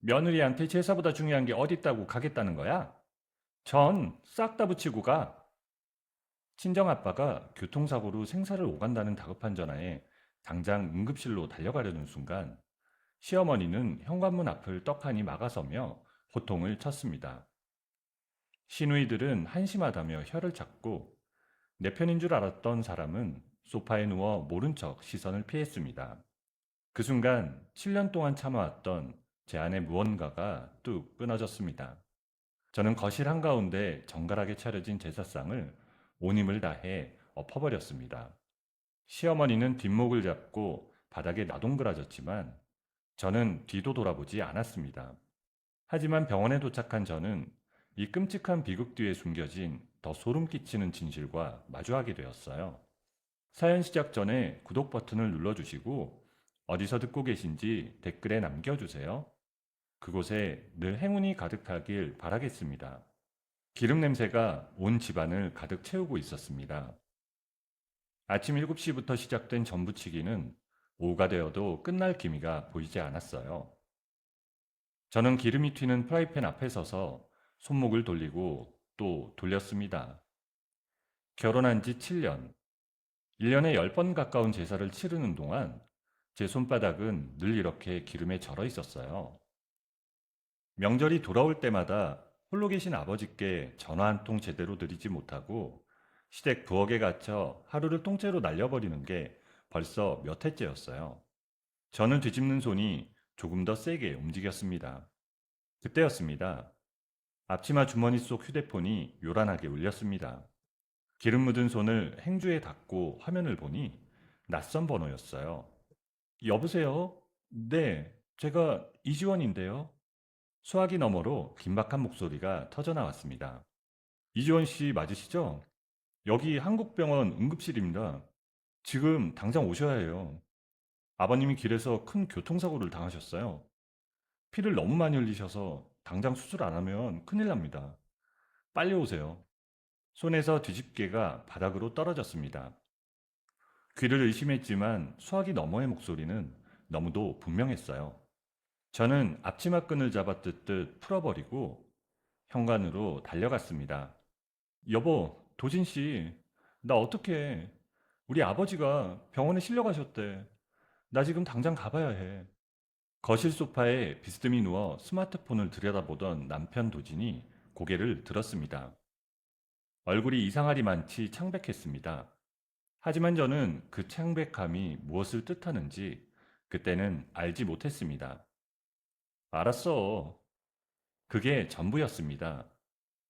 며느리한테 제사보다 중요한 게 어딨다고 가겠다는 거야? 전 싹 다 붙이고 가. 친정아빠가 교통사고로 생사를 오간다는 다급한 전화에 당장 응급실로 달려가려는 순간 시어머니는 현관문 앞을 떡하니 막아서며 호통을 쳤습니다. 시누이들은 한심하다며 혀를 찾고 내 편인 줄 알았던 사람은 소파에 누워 모른 척 시선을 피했습니다. 그 순간 7년 동안 참아왔던 제 안의 무언가가 뚝 끊어졌습니다. 저는 거실 한가운데 정갈하게 차려진 제사상을 온 힘을 다해 엎어버렸습니다. 시어머니는 뒷목을 잡고 바닥에 나동그라졌지만 저는 뒤도 돌아보지 않았습니다. 하지만 병원에 도착한 저는 이 끔찍한 비극 뒤에 숨겨진 더 소름 끼치는 진실과 마주하게 되었어요. 사연 시작 전에 구독 버튼을 눌러주시고 어디서 듣고 계신지 댓글에 남겨주세요. 그곳에 늘 행운이 가득하길 바라겠습니다. 기름 냄새가 온 집안을 가득 채우고 있었습니다. 아침 7시부터 시작된 전부치기는 오후가 되어도 끝날 기미가 보이지 않았어요. 저는 기름이 튀는 프라이팬 앞에 서서 손목을 돌리고 또 돌렸습니다. 결혼한 지 7년, 1년에 10번 가까운 제사를 치르는 동안 제 손바닥은 늘 이렇게 기름에 절어 있었어요. 명절이 돌아올 때마다 홀로 계신 아버지께 전화 한 통 제대로 드리지 못하고 시댁 부엌에 갇혀 하루를 통째로 날려버리는 게 벌써 몇 해째였어요. 저는 뒤집는 손이 조금 더 세게 움직였습니다. 그때였습니다. 앞치마 주머니 속 휴대폰이 요란하게 울렸습니다. 기름 묻은 손을 행주에 닿고 화면을 보니 낯선 번호였어요. 여보세요? 네, 제가 이지원인데요. 수화기 너머로 긴박한 목소리가 터져나왔습니다. 이지원 씨 맞으시죠? 여기 한국병원 응급실입니다. 지금 당장 오셔야 해요. 아버님이 길에서 큰 교통사고를 당하셨어요. 피를 너무 많이 흘리셔서 당장 수술 안 하면 큰일 납니다. 빨리 오세요. 손에서 뒤집개가 바닥으로 떨어졌습니다. 귀를 의심했지만 수화기 너머의 목소리는 너무도 분명했어요. 저는 앞치마 끈을 잡아 뜯듯 풀어버리고 현관으로 달려갔습니다. 여보, 도진 씨, 나 어떡해. 우리 아버지가 병원에 실려가셨대. 나 지금 당장 가봐야 해. 거실 소파에 비스듬히 누워 스마트폰을 들여다보던 남편 도진이 고개를 들었습니다. 얼굴이 이상하리만치 창백했습니다. 하지만 저는 그 창백함이 무엇을 뜻하는지 그때는 알지 못했습니다. 알았어. 그게 전부였습니다.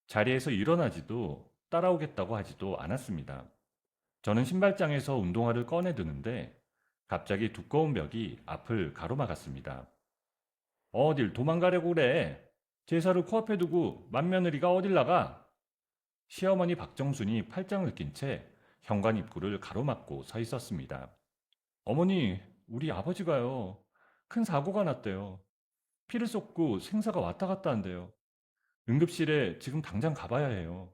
자리에서 일어나지도 따라오겠다고 하지도 않았습니다. 저는 신발장에서 운동화를 꺼내 드는데 갑자기 두꺼운 벽이 앞을 가로막았습니다. 어딜 도망가려고 그래? 제사를 코앞에 두고 맏며느리가 어딜 나가? 시어머니 박정순이 팔짱을 낀 채 현관 입구를 가로막고 서 있었습니다. 어머니, 우리 아버지가요. 큰 사고가 났대요. 피를 쏟고 생사가 왔다 갔다 한대요. 응급실에 지금 당장 가봐야 해요.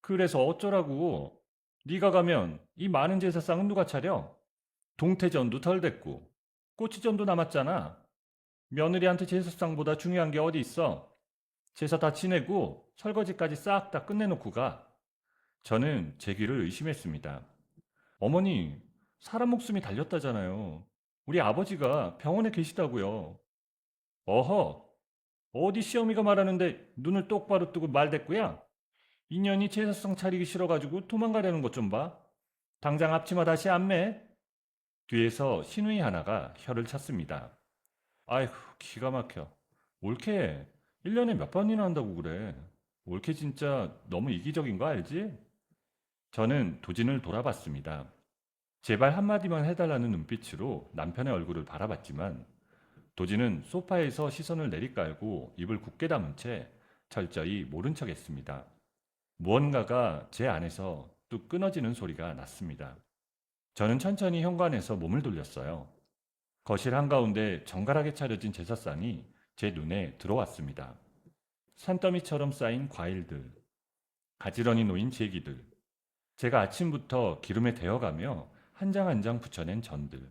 그래서 어쩌라고? 네가 가면 이 많은 제사상은 누가 차려? 동태전도 덜 됐고 꼬치전도 남았잖아. 며느리한테 제사상보다 중요한 게 어디 있어? 제사 다 지내고 설거지까지 싹 다 끝내놓고 가. 저는 제 귀를 의심했습니다. 어머니, 사람 목숨이 달렸다잖아요. 우리 아버지가 병원에 계시다고요. 어허, 어디 시어미가 말하는데 눈을 똑바로 뜨고 말대꾸야? 인연이 제사상 차리기 싫어가지고 도망가려는 것 좀 봐. 당장 앞치마 다시 안 매? 뒤에서 시누이 하나가 혀를 찼습니다. 아이고, 기가 막혀. 올케, 1년에 몇 번이나 한다고 그래. 올케 진짜 너무 이기적인 거 알지? 저는 도진을 돌아봤습니다. 제발 한마디만 해달라는 눈빛으로 남편의 얼굴을 바라봤지만 도진은 소파에서 시선을 내리깔고 입을 굳게 담은 채 철저히 모른 척 했습니다. 무언가가 제 안에서 뚝 끊어지는 소리가 났습니다. 저는 천천히 현관에서 몸을 돌렸어요. 거실 한가운데 정갈하게 차려진 제사상이 제 눈에 들어왔습니다. 산더미처럼 쌓인 과일들, 가지런히 놓인 제기들, 제가 아침부터 기름에 데워가며 한 장 한 장 붙여낸 전들.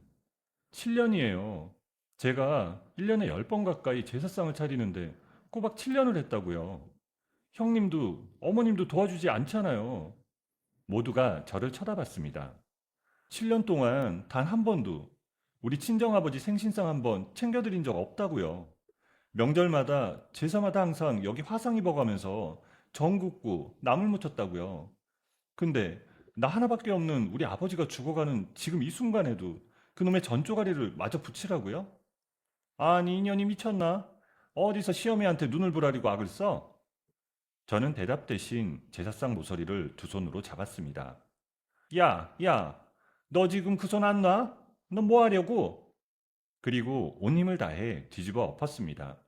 7년이에요. 제가 1년에 10번 가까이 제사상을 차리는데 꼬박 7년을 했다고요. 형님도 어머님도 도와주지 않잖아요. 모두가 저를 쳐다봤습니다. 7년 동안 단 한 번도 우리 친정아버지 생신상 한 번 챙겨드린 적 없다고요. 명절마다 제사마다 항상 여기 화상 입어가면서 전 굽고 나물 무쳤다고요. 근데 나 하나밖에 없는 우리 아버지가 죽어가는 지금 이 순간에도 그놈의 전조가리를 마저 붙이라고요? 아니 인연이 미쳤나? 어디서 시어미한테 눈을 부라리고 악을 써? 저는 대답 대신 제사상 모서리를 두 손으로 잡았습니다. 야, 야, 너 지금 그 손 안 놔? 너 뭐 하려고? 그리고 온 힘을 다해 뒤집어 엎었습니다.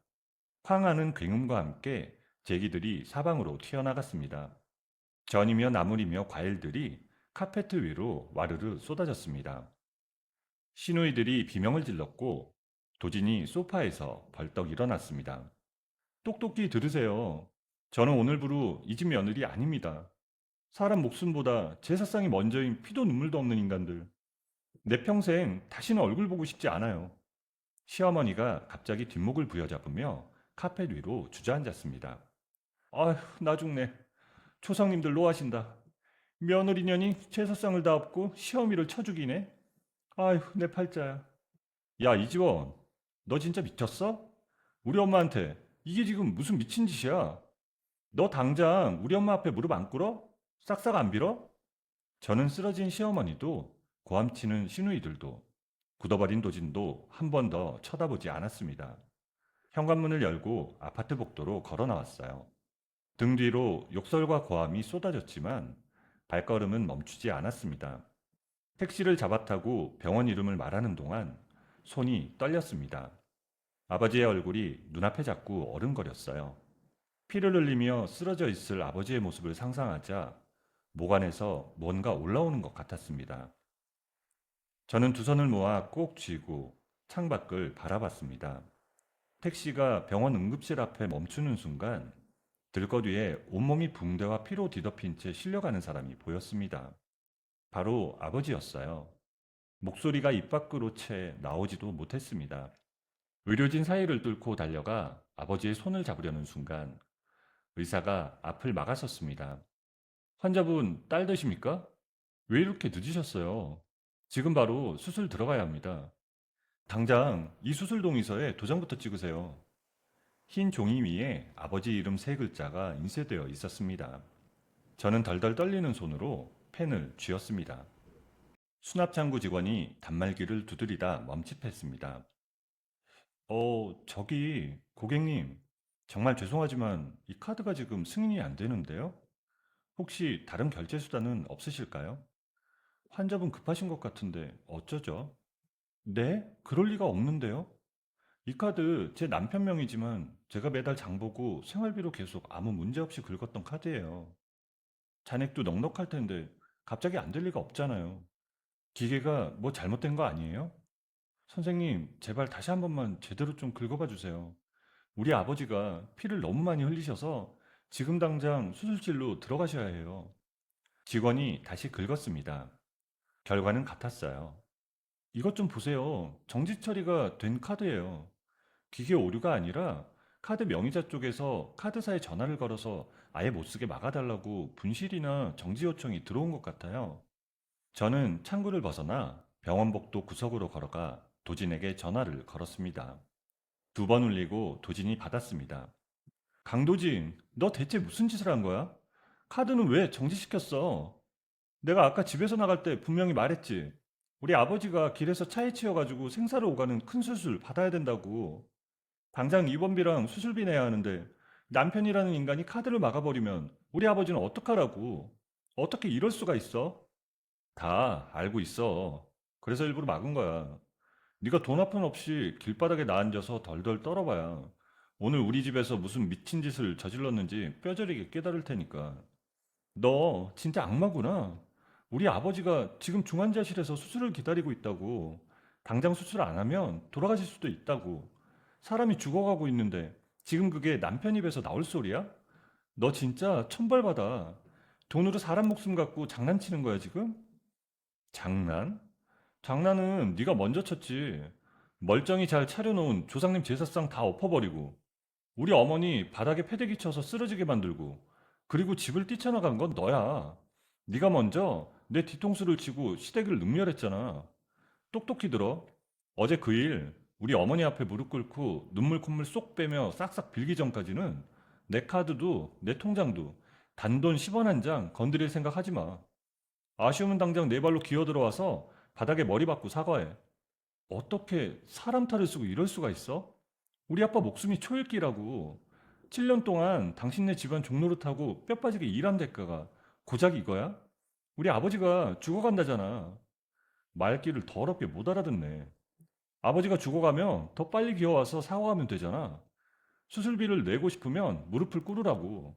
황하는 굉음과 함께 제기들이 사방으로 튀어나갔습니다. 전이며 나물이며 과일들이 카페트 위로 와르르 쏟아졌습니다. 시누이들이 비명을 질렀고 도진이 소파에서 벌떡 일어났습니다. 똑똑히 들으세요. 저는 오늘부로 이 집 며느리 아닙니다. 사람 목숨보다 제사상이 먼저인 피도 눈물도 없는 인간들. 내 평생 다시는 얼굴 보고 싶지 않아요. 시어머니가 갑자기 뒷목을 부여잡으며 카펫 위로 주저앉았습니다. 아휴, 나 죽네. 초상님들 노하신다. 며느리년이 제사상을 다 엎고 시어미를 쳐 죽이네. 아휴, 내 팔자야. 야, 이지원, 너 진짜 미쳤어? 우리 엄마한테 이게 지금 무슨 미친 짓이야? 너 당장 우리 엄마 앞에 무릎 안 꿇어? 싹싹 안 빌어? 저는 쓰러진 시어머니도 고함치는 시누이들도 굳어버린 도진도 한 번 더 쳐다보지 않았습니다. 현관문을 열고 아파트 복도로 걸어 나왔어요. 등 뒤로 욕설과 고함이 쏟아졌지만 발걸음은 멈추지 않았습니다. 택시를 잡아타고 병원 이름을 말하는 동안 손이 떨렸습니다. 아버지의 얼굴이 눈앞에 자꾸 어른거렸어요. 피를 흘리며 쓰러져 있을 아버지의 모습을 상상하자 목 안에서 뭔가 올라오는 것 같았습니다. 저는 두 손을 모아 꼭 쥐고 창밖을 바라봤습니다. 택시가 병원 응급실 앞에 멈추는 순간 들것 위에 온몸이 붕대와 피로 뒤덮인 채 실려가는 사람이 보였습니다. 바로 아버지였어요. 목소리가 입 밖으로 채 나오지도 못했습니다. 의료진 사이를 뚫고 달려가 아버지의 손을 잡으려는 순간 의사가 앞을 막아섰습니다. 환자분 딸 되십니까? 왜 이렇게 늦으셨어요? 지금 바로 수술 들어가야 합니다. 당장 이 수술 동의서에 도장부터 찍으세요. 흰 종이 위에 아버지 이름 세 글자가 인쇄되어 있었습니다. 저는 덜덜 떨리는 손으로 펜을 쥐었습니다. 수납창구 직원이 단말기를 두드리다 멈칫했습니다. 저기 고객님, 정말 죄송하지만 이 카드가 지금 승인이 안 되는데요? 혹시 다른 결제 수단은 없으실까요? 환자분 급하신 것 같은데 어쩌죠? 네? 그럴 리가 없는데요? 이 카드 제 남편 명이지만 제가 매달 장 보고 생활비로 계속 아무 문제 없이 긁었던 카드예요. 잔액도 넉넉할 텐데 갑자기 안 될 리가 없잖아요. 기계가 뭐 잘못된 거 아니에요? 선생님, 제발 다시 한 번만 제대로 좀 긁어봐 주세요. 우리 아버지가 피를 너무 많이 흘리셔서 지금 당장 수술실로 들어가셔야 해요. 직원이 다시 긁었습니다. 결과는 같았어요. 이것 좀 보세요. 정지 처리가 된 카드예요. 기계 오류가 아니라 카드 명의자 쪽에서 카드사에 전화를 걸어서 아예 못 쓰게 막아달라고 분실이나 정지 요청이 들어온 것 같아요. 저는 창구를 벗어나 병원복도 구석으로 걸어가 도진에게 전화를 걸었습니다. 두 번 울리고 도진이 받았습니다. 강도진, 너 대체 무슨 짓을 한 거야? 카드는 왜 정지시켰어? 내가 아까 집에서 나갈 때 분명히 말했지. 우리 아버지가 길에서 차에 치여가지고 생사를 오가는 큰 수술 받아야 된다고. 당장 입원비랑 수술비 내야 하는데 남편이라는 인간이 카드를 막아버리면 우리 아버지는 어떡하라고. 어떻게 이럴 수가 있어? 다 알고 있어. 그래서 일부러 막은 거야. 네가 돈 한 푼 없이 길바닥에 나앉아서 덜덜 떨어봐야 오늘 우리 집에서 무슨 미친 짓을 저질렀는지 뼈저리게 깨달을 테니까. 너 진짜 악마구나. 우리 아버지가 지금 중환자실에서 수술을 기다리고 있다고. 당장 수술 안 하면 돌아가실 수도 있다고. 사람이 죽어가고 있는데 지금 그게 남편 입에서 나올 소리야? 너 진짜 천벌받아. 돈으로 사람 목숨 갖고 장난치는 거야 지금? 장난? 장난은 네가 먼저 쳤지. 멀쩡히 잘 차려놓은 조상님 제사상 다 엎어버리고 우리 어머니 바닥에 패대기 쳐서 쓰러지게 만들고 그리고 집을 뛰쳐나간 건 너야. 네가 먼저 내 뒤통수를 치고 시댁을 능멸했잖아. 똑똑히 들어. 어제 그 일 우리 어머니 앞에 무릎 꿇고 눈물 콧물 쏙 빼며 싹싹 빌기 전까지는 내 카드도 내 통장도 단돈 10원 한 장 건드릴 생각 하지 마. 아쉬우면 당장 내 발로 기어 들어와서 바닥에 머리 박고 사과해. 어떻게 사람 탈을 쓰고 이럴 수가 있어? 우리 아빠 목숨이 초읽기라고. 7년 동안 당신네 집안 종노릇하고 뼈 빠지게 일한 대가가 고작 이거야? 우리 아버지가 죽어간다잖아. 말귀를 더럽게 못 알아듣네. 아버지가 죽어가면 더 빨리 기어와서 사과하면 되잖아. 수술비를 내고 싶으면 무릎을 꿇으라고.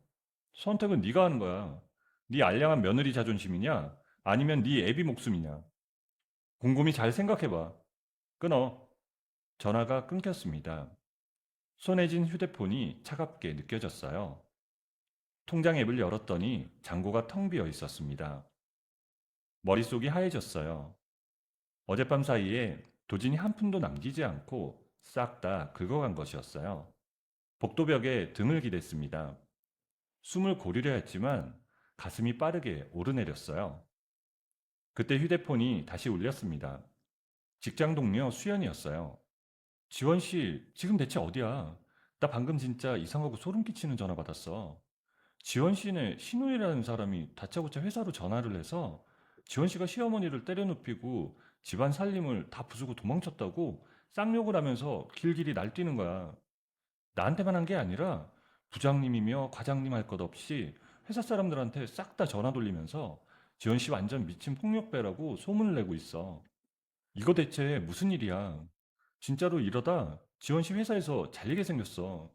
선택은 네가 하는 거야. 네 알량한 며느리 자존심이냐? 아니면 네 애비 목숨이냐? 곰곰이 잘 생각해봐. 끊어. 전화가 끊겼습니다. 손에 쥔 휴대폰이 차갑게 느껴졌어요. 통장 앱을 열었더니 잔고가 텅 비어 있었습니다. 머릿속이 하얘졌어요. 어젯밤 사이에 도진이 한 푼도 남기지 않고 싹 다 긁어간 것이었어요. 복도벽에 등을 기댔습니다. 숨을 고르려 했지만 가슴이 빠르게 오르내렸어요. 그때 휴대폰이 다시 울렸습니다. 직장 동료 수연이었어요. 지원 씨, 지금 대체 어디야? 나 방금 진짜 이상하고 소름 끼치는 전화 받았어. 지원 씨네 신우이라는 사람이 다짜고짜 회사로 전화를 해서 지원 씨가 시어머니를 때려 눕히고 집안 살림을 다 부수고 도망쳤다고 쌍욕을 하면서 길길이 날뛰는 거야. 나한테만 한 게 아니라 부장님이며 과장님 할 것 없이 회사 사람들한테 싹 다 전화 돌리면서 지원 씨 완전 미친 폭력배라고 소문을 내고 있어. 이거 대체 무슨 일이야? 진짜로 이러다 지원 씨 회사에서 잘리게 생겼어.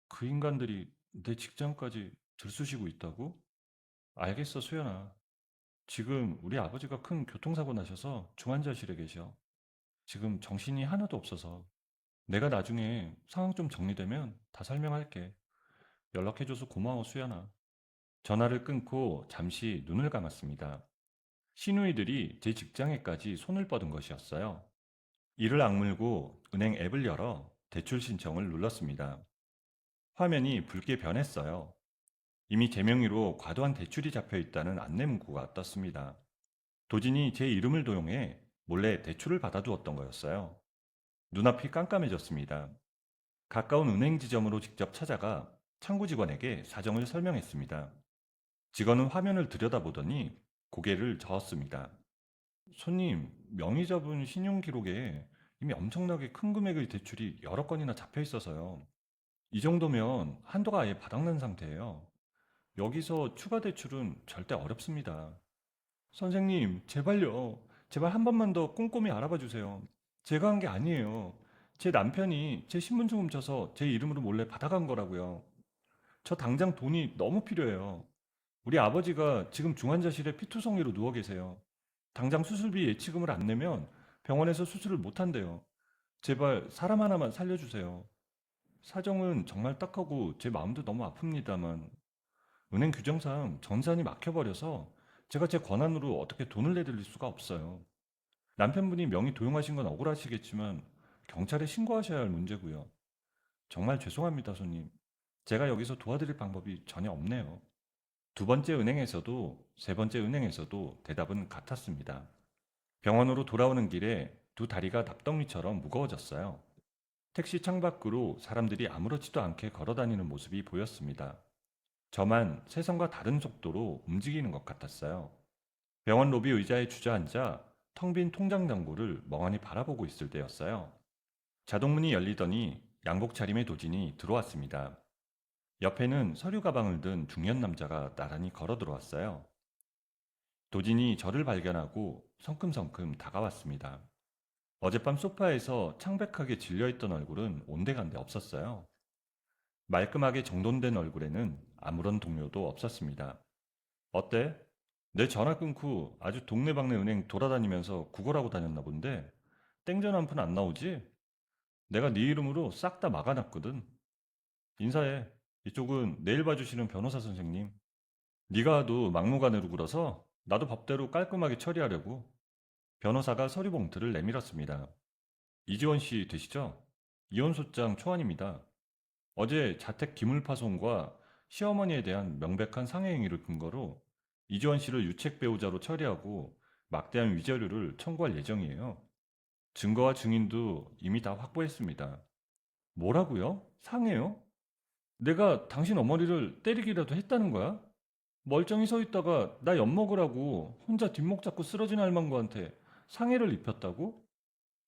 그 인간들이 내 직장까지 들쑤시고 있다고? 알겠어, 수연아. 지금 우리 아버지가 큰 교통사고 나셔서 중환자실에 계셔. 지금 정신이 하나도 없어서. 내가 나중에 상황 좀 정리되면 다 설명할게. 연락해줘서 고마워, 수연아. 전화를 끊고 잠시 눈을 감았습니다. 시누이들이 제 직장에까지 손을 뻗은 것이었어요. 이를 악물고 은행 앱을 열어 대출 신청을 눌렀습니다. 화면이 붉게 변했어요. 이미 제 명의로 과도한 대출이 잡혀 있다는 안내 문구가 떴습니다. 도진이 제 이름을 도용해 몰래 대출을 받아두었던 거였어요. 눈앞이 깜깜해졌습니다. 가까운 은행 지점으로 직접 찾아가 창구 직원에게 사정을 설명했습니다. 직원은 화면을 들여다보더니 고개를 저었습니다. 손님, 명의 잡은 신용 기록에 이미 엄청나게 큰 금액의 대출이 여러 건이나 잡혀 있어서요. 이 정도면 한도가 아예 바닥난 상태예요. 여기서 추가 대출은 절대 어렵습니다. 선생님, 제발요. 제발 한 번만 더 꼼꼼히 알아봐 주세요. 제가 한 게 아니에요. 제 남편이 제 신분증 훔쳐서 제 이름으로 몰래 받아간 거라고요. 저 당장 돈이 너무 필요해요. 우리 아버지가 지금 중환자실에 피투성이로 누워 계세요. 당장 수술비 예치금을 안 내면 병원에서 수술을 못 한대요. 제발 사람 하나만 살려주세요. 사정은 정말 딱하고 제 마음도 너무 아픕니다만 은행 규정상 전산이 막혀버려서 제가 제 권한으로 어떻게 돈을 내드릴 수가 없어요. 남편분이 명의 도용하신 건 억울하시겠지만 경찰에 신고하셔야 할 문제고요. 정말 죄송합니다, 손님. 제가 여기서 도와드릴 방법이 전혀 없네요. 두 번째 은행에서도 세 번째 은행에서도 대답은 같았습니다. 병원으로 돌아오는 길에 두 다리가 납덩이처럼 무거워졌어요. 택시 창밖으로 사람들이 아무렇지도 않게 걸어다니는 모습이 보였습니다. 저만 세상과 다른 속도로 움직이는 것 같았어요. 병원 로비 의자에 주저앉아 텅 빈 통장 잔고를 멍하니 바라보고 있을 때였어요. 자동문이 열리더니 양복 차림의 도진이 들어왔습니다. 옆에는 서류 가방을 든 중년 남자가 나란히 걸어 들어왔어요. 도진이 저를 발견하고 성큼성큼 다가왔습니다. 어젯밤 소파에서 창백하게 질려있던 얼굴은 온데간데 없었어요. 말끔하게 정돈된 얼굴에는 아무런 동요도 없었습니다. 어때? 내 전화 끊고 아주 동네방네 은행 돌아다니면서 구걸하고 다녔나 본데 땡전 한 푼 안 나오지? 내가 네 이름으로 싹 다 막아놨거든. 인사해. 이쪽은 내일 봐주시는 변호사 선생님. 네가 하도 막무가내로 굴어서 나도 법대로 깔끔하게 처리하려고. 변호사가 서류 봉투를 내밀었습니다. 이지원 씨 되시죠? 이혼소장 초안입니다. 어제 자택 기물파손과 시어머니에 대한 명백한 상해 행위를 근거로 이지원 씨를 유책 배우자로 처리하고 막대한 위자료를 청구할 예정이에요. 증거와 증인도 이미 다 확보했습니다. 뭐라고요? 상해요? 내가 당신 어머니를 때리기라도 했다는 거야? 멀쩡히 서 있다가 나 엿먹으라고 혼자 뒷목 잡고 쓰러진 할망구한테 상해를 입혔다고?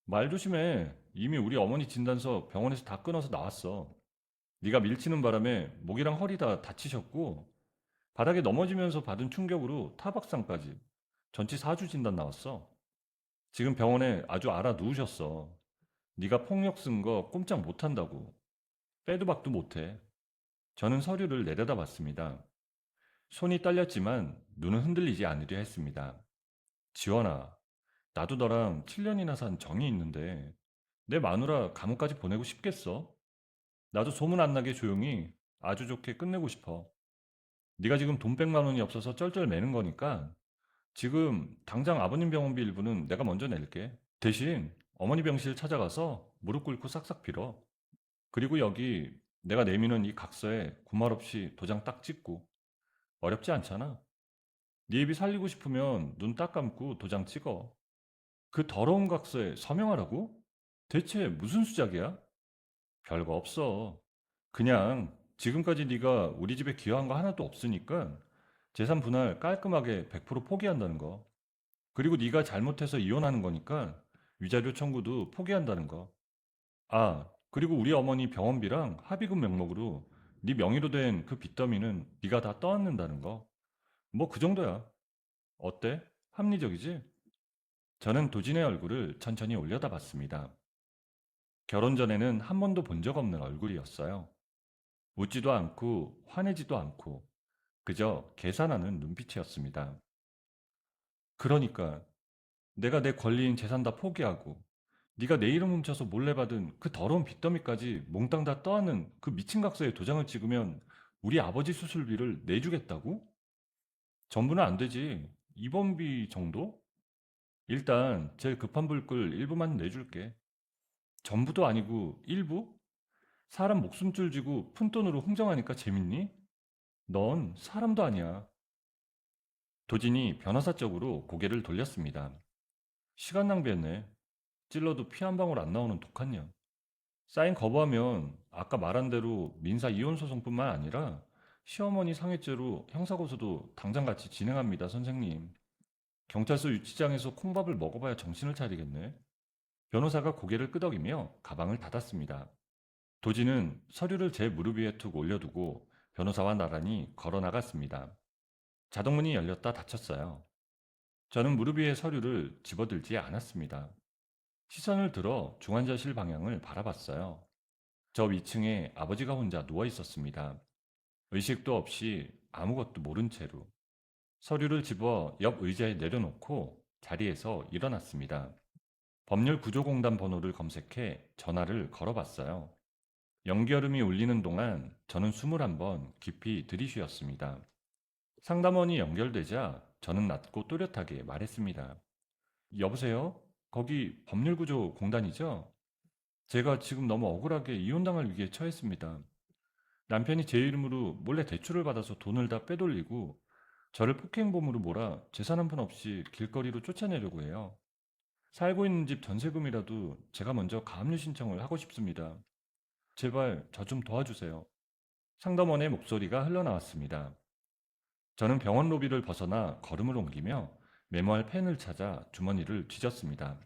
말 조심해. 이미 우리 어머니 진단서 병원에서 다 끊어서 나왔어. 네가 밀치는 바람에 목이랑 허리 다 다치셨고 바닥에 넘어지면서 받은 충격으로 타박상까지 전치 4주 진단 나왔어. 지금 병원에 아주 알아 누우셨어. 네가 폭력 쓴 거 꼼짝 못한다고. 빼도 박도 못해. 저는 서류를 내려다 봤습니다. 손이 떨렸지만 눈은 흔들리지 않으려 했습니다. 지원아, 나도 너랑 7년이나 산 정이 있는데 내 마누라 감옥까지 보내고 싶겠어? 나도 소문 안 나게 조용히 아주 좋게 끝내고 싶어. 네가 지금 돈 100만 원이 없어서 쩔쩔 매는 거니까 지금 당장 아버님 병원비 일부는 내가 먼저 낼게. 대신 어머니 병실 찾아가서 무릎 꿇고 싹싹 빌어. 그리고 여기 내가 내미는 이 각서에 구말 없이 도장 딱 찍고. 어렵지 않잖아. 네 애비 살리고 싶으면 눈 딱 감고 도장 찍어. 그 더러운 각서에 서명하라고? 대체 무슨 수작이야? 별거 없어. 그냥 지금까지 네가 우리 집에 기여한 거 하나도 없으니까 재산 분할 깔끔하게 100% 포기한다는 거. 그리고 네가 잘못해서 이혼하는 거니까 위자료 청구도 포기한다는 거. 아, 그리고 우리 어머니 병원비랑 합의금 명목으로 네 명의로 된 그 빚더미는 네가 다 떠안는다는 거. 뭐 그 정도야. 어때? 합리적이지? 저는 도진의 얼굴을 천천히 올려다 봤습니다. 결혼 전에는 한 번도 본 적 없는 얼굴이었어요. 웃지도 않고 화내지도 않고 그저 계산하는 눈빛이었습니다. 그러니까 내가 내 권리인 재산 다 포기하고 네가 내 이름 훔쳐서 몰래 받은 그 더러운 빚더미까지 몽땅 다 떠안는 그 미친 각서에 도장을 찍으면 우리 아버지 수술비를 내주겠다고? 전부는 안 되지. 입원비 정도? 일단 제일 급한 불끌 일부만 내줄게. 전부도 아니고 일부? 사람 목숨줄 쥐고 푼돈으로 흥정하니까 재밌니? 넌 사람도 아니야. 도진이 변호사 쪽으로 고개를 돌렸습니다. 시간 낭비했네. 찔러도 피 한 방울 안 나오는 독한 년. 사인 거부하면 아까 말한 대로 민사 이혼 소송뿐만 아니라 시어머니 상해죄로 형사고소도 당장 같이 진행합니다, 선생님. 경찰서 유치장에서 콩밥을 먹어봐야 정신을 차리겠네. 변호사가 고개를 끄덕이며 가방을 닫았습니다. 도지는 서류를 제 무릎 위에 툭 올려두고 변호사와 나란히 걸어 나갔습니다. 자동문이 열렸다 닫혔어요. 저는 무릎 위에 서류를 집어들지 않았습니다. 시선을 들어 중환자실 방향을 바라봤어요. 저 위층에 아버지가 혼자 누워 있었습니다. 의식도 없이 아무것도 모른 채로 서류를 집어 옆 의자에 내려놓고 자리에서 일어났습니다. 법률구조공단 번호를 검색해 전화를 걸어봤어요. 연결음이 울리는 동안 저는 숨을 한번 깊이 들이쉬었습니다. 상담원이 연결되자 저는 낮고 또렷하게 말했습니다. 여보세요? 거기 법률구조공단이죠? 제가 지금 너무 억울하게 이혼당할 위기에 처했습니다. 남편이 제 이름으로 몰래 대출을 받아서 돈을 다 빼돌리고 저를 폭행범으로 몰아 재산 한 푼 없이 길거리로 쫓아내려고 해요. 살고 있는 집 전세금이라도 제가 먼저 가압류 신청을 하고 싶습니다. 제발 저 좀 도와주세요. 상담원의 목소리가 흘러나왔습니다. 저는 병원 로비를 벗어나 걸음을 옮기며 메모할 펜을 찾아 주머니를 뒤졌습니다.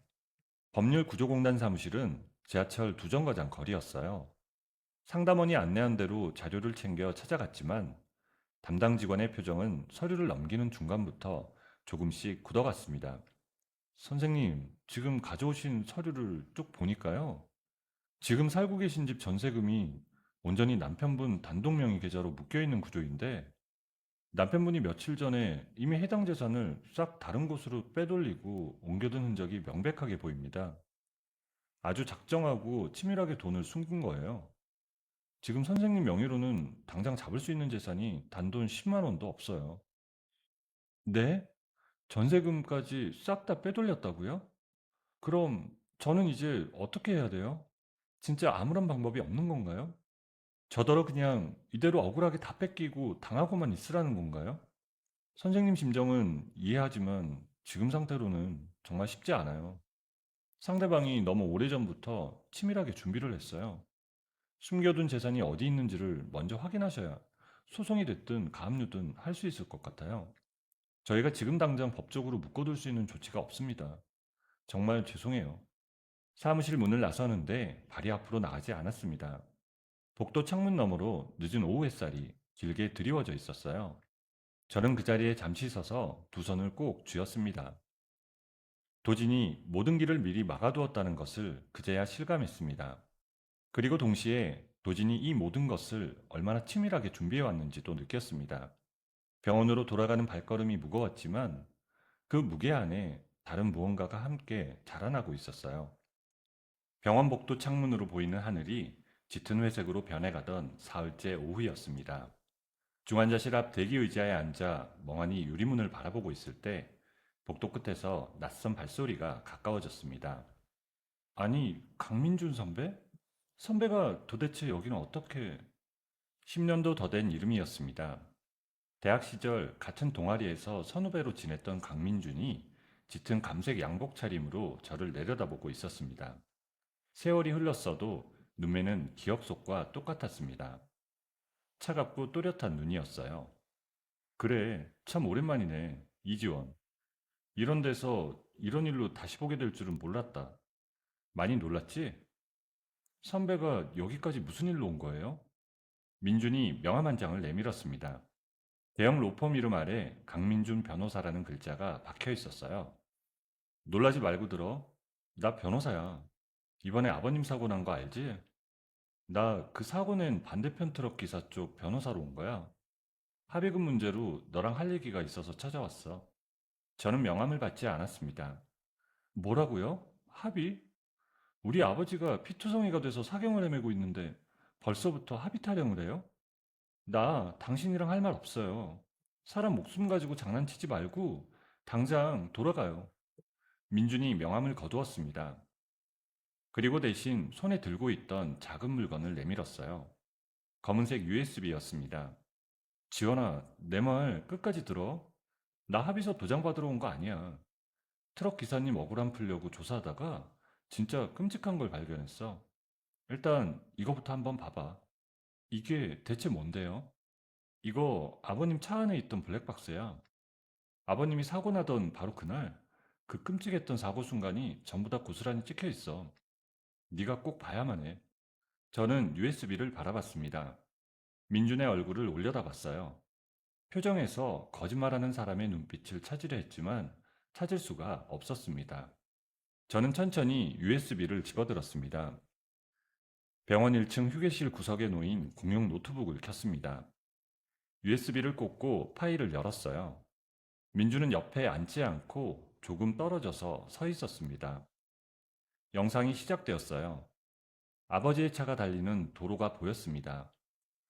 법률구조공단 사무실은 지하철 두 정거장 거리였어요. 상담원이 안내한 대로 자료를 챙겨 찾아갔지만 담당 직원의 표정은 서류를 넘기는 중간부터 조금씩 굳어갔습니다. 선생님, 지금 가져오신 서류를 쭉 보니까요. 지금 살고 계신 집 전세금이 온전히 남편분 단독 명의 계좌로 묶여있는 구조인데 남편분이 며칠 전에 이미 해당 재산을 싹 다른 곳으로 빼돌리고 옮겨둔 흔적이 명백하게 보입니다. 아주 작정하고 치밀하게 돈을 숨긴 거예요. 지금 선생님 명의로는 당장 잡을 수 있는 재산이 단돈 10만 원도 없어요. 네? 전세금까지 싹 다 빼돌렸다고요? 그럼 저는 이제 어떻게 해야 돼요? 진짜 아무런 방법이 없는 건가요? 저더러 그냥 이대로 억울하게 다 뺏기고 당하고만 있으라는 건가요? 선생님 심정은 이해하지만 지금 상태로는 정말 쉽지 않아요. 상대방이 너무 오래전부터 치밀하게 준비를 했어요. 숨겨둔 재산이 어디 있는지를 먼저 확인하셔야 소송이 됐든 가압류든 할 수 있을 것 같아요. 저희가 지금 당장 법적으로 묶어둘 수 있는 조치가 없습니다. 정말 죄송해요. 사무실 문을 나서는데 발이 앞으로 나가지 않았습니다. 복도 창문 너머로 늦은 오후 햇살이 길게 드리워져 있었어요. 저는 그 자리에 잠시 서서 두 손을 꼭 쥐었습니다. 도진이 모든 길을 미리 막아두었다는 것을 그제야 실감했습니다. 그리고 동시에 도진이 이 모든 것을 얼마나 치밀하게 준비해왔는지도 느꼈습니다. 병원으로 돌아가는 발걸음이 무거웠지만 그 무게 안에 다른 무언가가 함께 자라나고 있었어요. 병원 복도 창문으로 보이는 하늘이 짙은 회색으로 변해가던 사흘째 오후였습니다. 중환자실 앞 대기 의자에 앉아 멍하니 유리문을 바라보고 있을 때 복도 끝에서 낯선 발소리가 가까워졌습니다. 아니, 강민준 선배? 선배가 도대체 여기는 어떻게... 10년도 더 된 이름이었습니다. 대학 시절 같은 동아리에서 선후배로 지냈던 강민준이 짙은 감색 양복 차림으로 저를 내려다보고 있었습니다. 세월이 흘렀어도 눈매는 기억 속과 똑같았습니다. 차갑고 또렷한 눈이었어요. 그래, 참 오랜만이네, 이지원. 이런 데서 이런 일로 다시 보게 될 줄은 몰랐다. 많이 놀랐지? 선배가 여기까지 무슨 일로 온 거예요? 민준이 명함 한 장을 내밀었습니다. 대형 로펌 이름 아래 강민준 변호사라는 글자가 박혀 있었어요. 놀라지 말고 들어. 나 변호사야. 이번에 아버님 사고 난 거 알지? 나 그 사고 낸 반대편 트럭 기사 쪽 변호사로 온 거야. 합의금 문제로 너랑 할 얘기가 있어서 찾아왔어. 저는 명함을 받지 않았습니다. 뭐라고요? 합의? 우리 아버지가 피투성이가 돼서 사경을 헤매고 있는데 벌써부터 합의 타령을 해요? 나 당신이랑 할 말 없어요. 사람 목숨 가지고 장난치지 말고 당장 돌아가요. 민준이 명함을 거두었습니다. 그리고 대신 손에 들고 있던 작은 물건을 내밀었어요. 검은색 USB였습니다. 지원아, 내 말 끝까지 들어. 나 합의서 도장 받으러 온 거 아니야. 트럭 기사님 억울함 풀려고 조사하다가 진짜 끔찍한 걸 발견했어. 일단 이거부터 한번 봐봐. 이게 대체 뭔데요? 이거 아버님 차 안에 있던 블랙박스야. 아버님이 사고 나던 바로 그날 그 끔찍했던 사고 순간이 전부 다 고스란히 찍혀 있어. 네가 꼭 봐야만 해. 저는 USB를 바라봤습니다. 민준의 얼굴을 올려다봤어요. 표정에서 거짓말하는 사람의 눈빛을 찾으려 했지만 찾을 수가 없었습니다. 저는 천천히 USB를 집어들었습니다. 병원 1층 휴게실 구석에 놓인 공용 노트북을 켰습니다. USB를 꽂고 파일을 열었어요. 민주는 옆에 앉지 않고 조금 떨어져서 서 있었습니다. 영상이 시작되었어요. 아버지의 차가 달리는 도로가 보였습니다.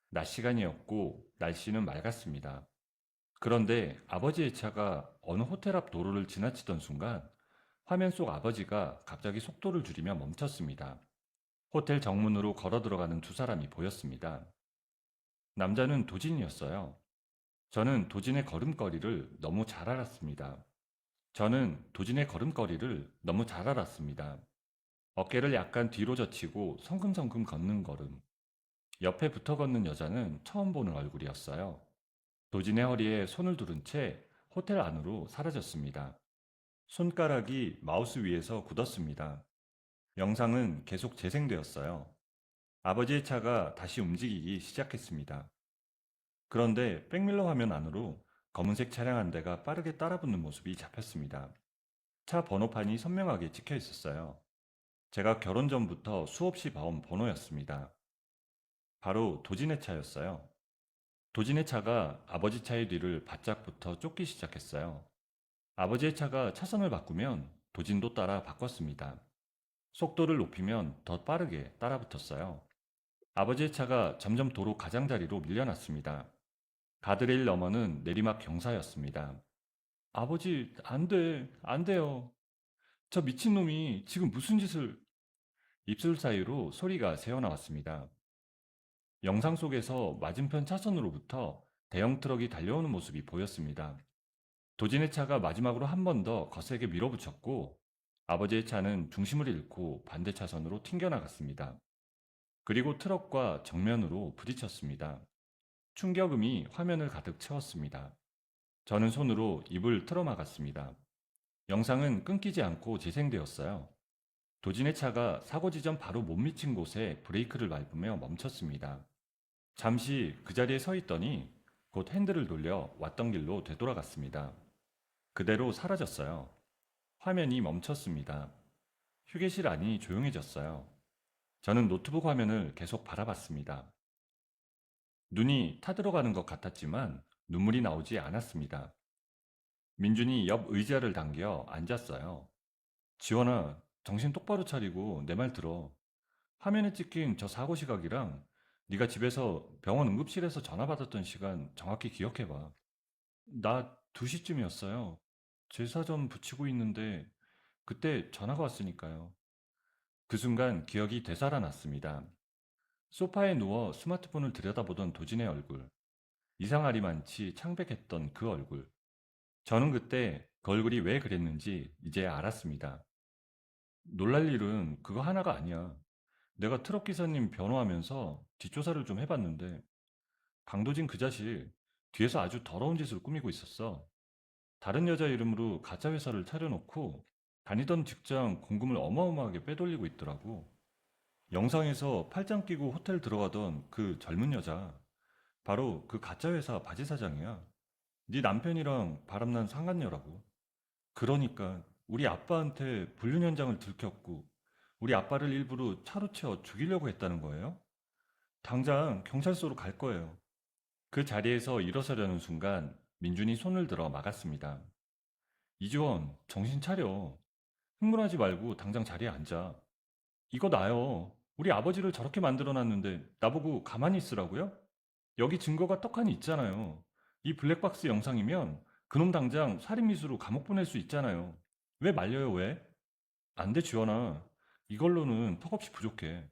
낮 시간이었고 날씨는 맑았습니다. 그런데 아버지의 차가 어느 호텔 앞 도로를 지나치던 순간 화면 속 아버지가 갑자기 속도를 줄이며 멈췄습니다. 호텔 정문으로 걸어 들어가는 두 사람이 보였습니다. 남자는 도진이었어요. 저는 도진의 걸음걸이를 너무 잘 알았습니다. 저는 도진의 걸음걸이를 너무 잘 알았습니다. 어깨를 약간 뒤로 젖히고 성큼성큼 걷는 걸음. 옆에 붙어 걷는 여자는 처음 보는 얼굴이었어요. 도진의 허리에 손을 두른 채 호텔 안으로 사라졌습니다. 손가락이 마우스 위에서 굳었습니다. 영상은 계속 재생되었어요. 아버지의 차가 다시 움직이기 시작했습니다. 그런데 백밀러 화면 안으로 검은색 차량 한 대가 빠르게 따라붙는 모습이 잡혔습니다. 차 번호판이 선명하게 찍혀 있었어요. 제가 결혼 전부터 수없이 봐온 번호였습니다. 바로 도진의 차였어요. 도진의 차가 아버지 차의 뒤를 바짝 붙어 쫓기 시작했어요. 아버지의 차가 차선을 바꾸면 도진도 따라 바꿨습니다. 속도를 높이면 더 빠르게 따라붙었어요. 아버지의 차가 점점 도로 가장자리로 밀려났습니다. 가드레일 너머는 내리막 경사였습니다. 아버지, 안 돼, 안 돼요. 저 미친놈이 지금 무슨 짓을... 입술 사이로 소리가 새어나왔습니다. 영상 속에서 맞은편 차선으로부터 대형 트럭이 달려오는 모습이 보였습니다. 도진의 차가 마지막으로 한 번 더 거세게 밀어붙였고 아버지의 차는 중심을 잃고 반대 차선으로 튕겨나갔습니다. 그리고 트럭과 정면으로 부딪혔습니다. 충격음이 화면을 가득 채웠습니다. 저는 손으로 입을 틀어막았습니다. 영상은 끊기지 않고 재생되었어요. 도진의 차가 사고 지점 바로 못 미친 곳에 브레이크를 밟으며 멈췄습니다. 잠시 그 자리에 서 있더니 곧 핸들을 돌려 왔던 길로 되돌아갔습니다. 그대로 사라졌어요. 화면이 멈췄습니다. 휴게실 안이 조용해졌어요. 저는 노트북 화면을 계속 바라봤습니다. 눈이 타들어가는 것 같았지만 눈물이 나오지 않았습니다. 민준이 옆 의자를 당겨 앉았어요. 지원아, 정신 똑바로 차리고 내 말 들어. 화면에 찍힌 저 사고 시각이랑 네가 집에서 병원 응급실에서 전화 받았던 시간 정확히 기억해봐. 나 2시쯤이었어요. 제사 좀 붙이고 있는데 그때 전화가 왔으니까요. 그 순간 기억이 되살아났습니다. 소파에 누워 스마트폰을 들여다보던 도진의 얼굴. 이상하리만치 창백했던 그 얼굴. 저는 그때 그 얼굴이 왜 그랬는지 이제 알았습니다. 놀랄 일은 그거 하나가 아니야. 내가 트럭 기사님 변호하면서 뒷조사를 좀 해봤는데 강도진 그 자식 뒤에서 아주 더러운 짓을 꾸미고 있었어. 다른 여자 이름으로 가짜 회사를 차려놓고 다니던 직장 공금을 어마어마하게 빼돌리고 있더라고. 영상에서 팔짱 끼고 호텔 들어가던 그 젊은 여자, 바로 그 가짜 회사 바지 사장이야. 네 남편이랑 바람난 상간녀라고. 그러니까 우리 아빠한테 불륜 현장을 들켰고 우리 아빠를 일부러 차로 채워 죽이려고 했다는 거예요? 당장 경찰서로 갈 거예요. 그 자리에서 일어서려는 순간 민준이 손을 들어 막았습니다. 이주원, 정신 차려. 흥분하지 말고 당장 자리에 앉아. 이거 나요. 우리 아버지를 저렇게 만들어놨는데 나보고 가만히 있으라고요? 여기 증거가 떡하니 있잖아요. 이 블랙박스 영상이면 그놈 당장 살인미수로 감옥 보낼 수 있잖아요. 왜 말려요, 왜? 안 돼, 주연아. 이걸로는 턱없이 부족해.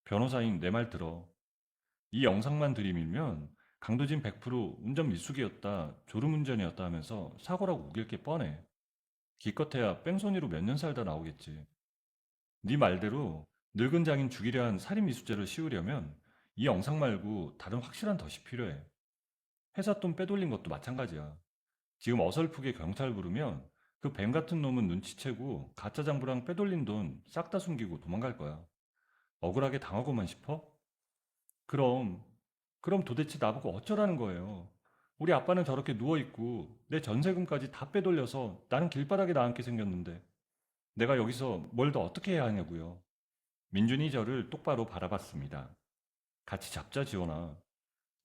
변호사인 내 말 들어. 이 영상만 들이밀면 강도진 100% 운전 미숙이었다, 졸음운전이었다 하면서 사고라고 우길 게 뻔해. 기껏해야 뺑소니로 몇 년 살다 나오겠지. 네 말대로 늙은 장인 죽이려 한 살인 미수죄를 씌우려면 이 영상 말고 다른 확실한 덫이 필요해. 회사 돈 빼돌린 것도 마찬가지야. 지금 어설프게 경찰 부르면 그 뱀 같은 놈은 눈치채고 가짜 장부랑 빼돌린 돈 싹 다 숨기고 도망갈 거야. 억울하게 당하고만 싶어? 그럼, 그럼 도대체 나보고 어쩌라는 거예요? 우리 아빠는 저렇게 누워있고 내 전세금까지 다 빼돌려서 나는 길바닥에 나앉게 생겼는데 내가 여기서 뭘 더 어떻게 해야 하냐고요. 민준이 저를 똑바로 바라봤습니다. 같이 잡자, 지원아.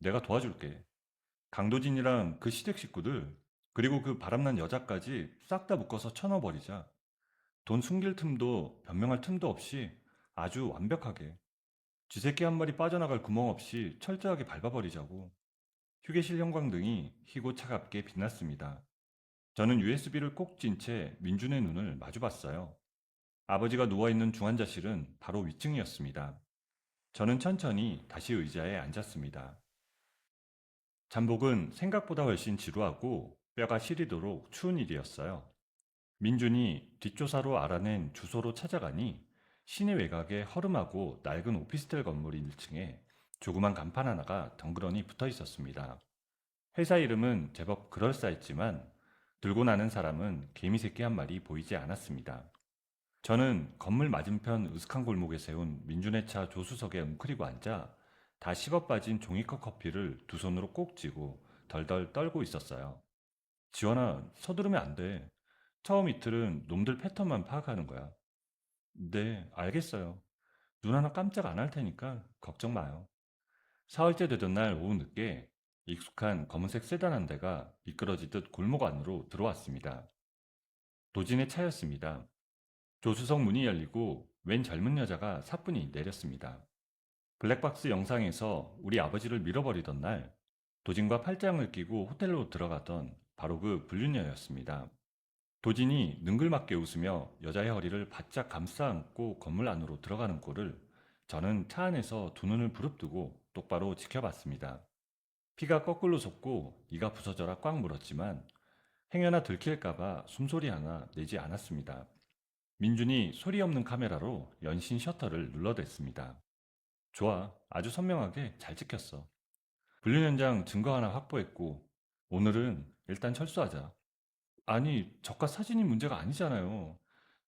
내가 도와줄게. 강도진이랑 그 시댁 식구들, 그리고 그 바람난 여자까지 싹 다 묶어서 쳐넣어버리자. 돈 숨길 틈도 변명할 틈도 없이 아주 완벽하게. 쥐새끼 한 마리 빠져나갈 구멍 없이 철저하게 밟아버리자고. 휴게실 형광등이 희고 차갑게 빛났습니다. 저는 USB를 꼭 쥔 채 민준의 눈을 마주봤어요. 아버지가 누워있는 중환자실은 바로 위층이었습니다. 저는 천천히 다시 의자에 앉았습니다. 잠복은 생각보다 훨씬 지루하고 뼈가 시리도록 추운 일이었어요. 민준이 뒷조사로 알아낸 주소로 찾아가니 시내 외곽의 허름하고 낡은 오피스텔 건물 1층에 조그만 간판 하나가 덩그러니 붙어 있었습니다. 회사 이름은 제법 그럴싸했지만 들고 나는 사람은 개미새끼 한 마리 보이지 않았습니다. 저는 건물 맞은편 으슥한 골목에 세운 민준의 차 조수석에 웅크리고 앉아 다 식어 빠진 종이컵 커피를 두 손으로 꼭 쥐고 덜덜 떨고 있었어요. 지원아, 서두르면 안 돼. 처음 이틀은 놈들 패턴만 파악하는 거야. 네, 알겠어요. 눈 하나 깜짝 안 할 테니까 걱정 마요. 사흘째 되던 날 오후 늦게 익숙한 검은색 세단 한 대가 미끄러지듯 골목 안으로 들어왔습니다. 도진의 차였습니다. 조수석 문이 열리고 웬 젊은 여자가 사뿐히 내렸습니다. 블랙박스 영상에서 우리 아버지를 밀어버리던 날 도진과 팔짱을 끼고 호텔로 들어가던 바로 그 불륜녀였습니다. 도진이 능글맞게 웃으며 여자의 허리를 바짝 감싸 안고 건물 안으로 들어가는 꼴을 저는 차 안에서 두 눈을 부릅뜨고 똑바로 지켜봤습니다. 피가 거꾸로 솟고 이가 부서져라 꽉 물었지만 행여나 들킬까봐 숨소리 하나 내지 않았습니다. 민준이 소리 없는 카메라로 연신 셔터를 눌러댔습니다. 좋아, 아주 선명하게 잘 찍혔어. 불륜 현장 증거 하나 확보했고 오늘은 일단 철수하자. 아니, 저가 사진이 문제가 아니잖아요.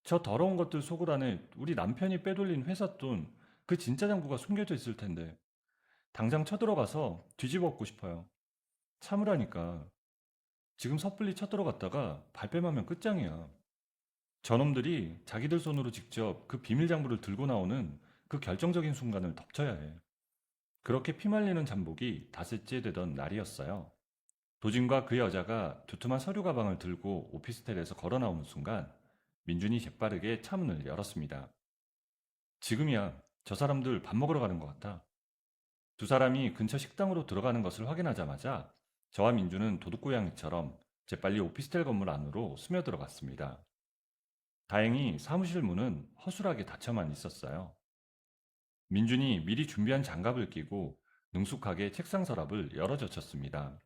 저 더러운 것들 속을 안에 우리 남편이 빼돌린 회사 돈, 그 진짜 장부가 숨겨져 있을 텐데 당장 쳐들어가서 뒤집어 엎고 싶어요. 참으라니까. 지금 섣불리 쳐들어갔다가 발뺌하면 끝장이야. 저놈들이 자기들 손으로 직접 그 비밀 장부를 들고 나오는 그 결정적인 순간을 덮쳐야 해. 그렇게 피말리는 잠복이 닷새째 되던 날이었어요. 도진과 그 여자가 두툼한 서류 가방을 들고 오피스텔에서 걸어 나오는 순간 민준이 재빠르게 차 문을 열었습니다. 지금이야. 저 사람들 밥 먹으러 가는 것 같아. 두 사람이 근처 식당으로 들어가는 것을 확인하자마자 저와 민준은 도둑고양이처럼 재빨리 오피스텔 건물 안으로 스며들어갔습니다. 다행히 사무실 문은 허술하게 닫혀만 있었어요. 민준이 미리 준비한 장갑을 끼고 능숙하게 책상 서랍을 열어젖혔습니다.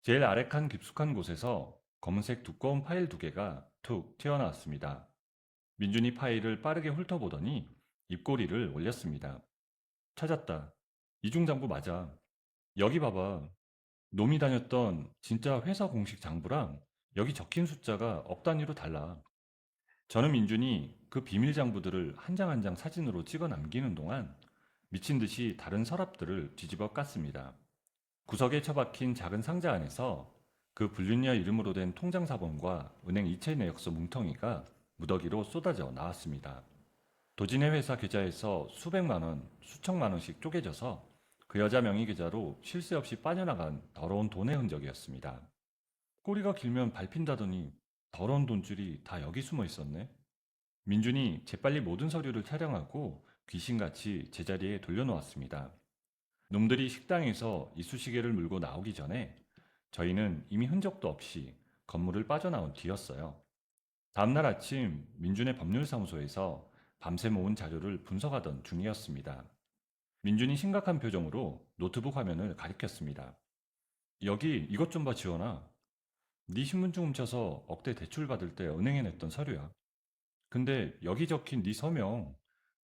제일 아래 칸 깊숙한 곳에서 검은색 두꺼운 파일 두 개가 툭 튀어나왔습니다. 민준이 파일을 빠르게 훑어보더니 입꼬리를 올렸습니다. 찾았다. 이중장부 맞아. 여기 봐봐. 놈이 다녔던 진짜 회사 공식 장부랑 여기 적힌 숫자가 억 단위로 달라. 저는 민준이 그 비밀 장부들을 한 장 한 장 사진으로 찍어 남기는 동안 미친 듯이 다른 서랍들을 뒤집어 깠습니다. 구석에 처박힌 작은 상자 안에서 그 불륜녀 이름으로 된 통장 사본과 은행 이체 내역서 뭉텅이가 무더기로 쏟아져 나왔습니다. 도진의 회사 계좌에서 수백만 원, 수천만 원씩 쪼개져서 그 여자 명의 계좌로 쉴 새 없이 빠져나간 더러운 돈의 흔적이었습니다. 꼬리가 길면 밟힌다더니 더러운 돈줄이 다 여기 숨어 있었네. 민준이 재빨리 모든 서류를 촬영하고 귀신같이 제자리에 돌려놓았습니다. 놈들이 식당에서 이쑤시개를 물고 나오기 전에 저희는 이미 흔적도 없이 건물을 빠져나온 뒤였어요. 다음날 아침 민준의 법률사무소에서 밤새 모은 자료를 분석하던 중이었습니다. 민준이 심각한 표정으로 노트북 화면을 가리켰습니다. 여기 이것 좀 봐 지원아. 네 신분증 훔쳐서 억대 대출 받을 때 은행에 냈던 서류야. 근데 여기 적힌 네 서명,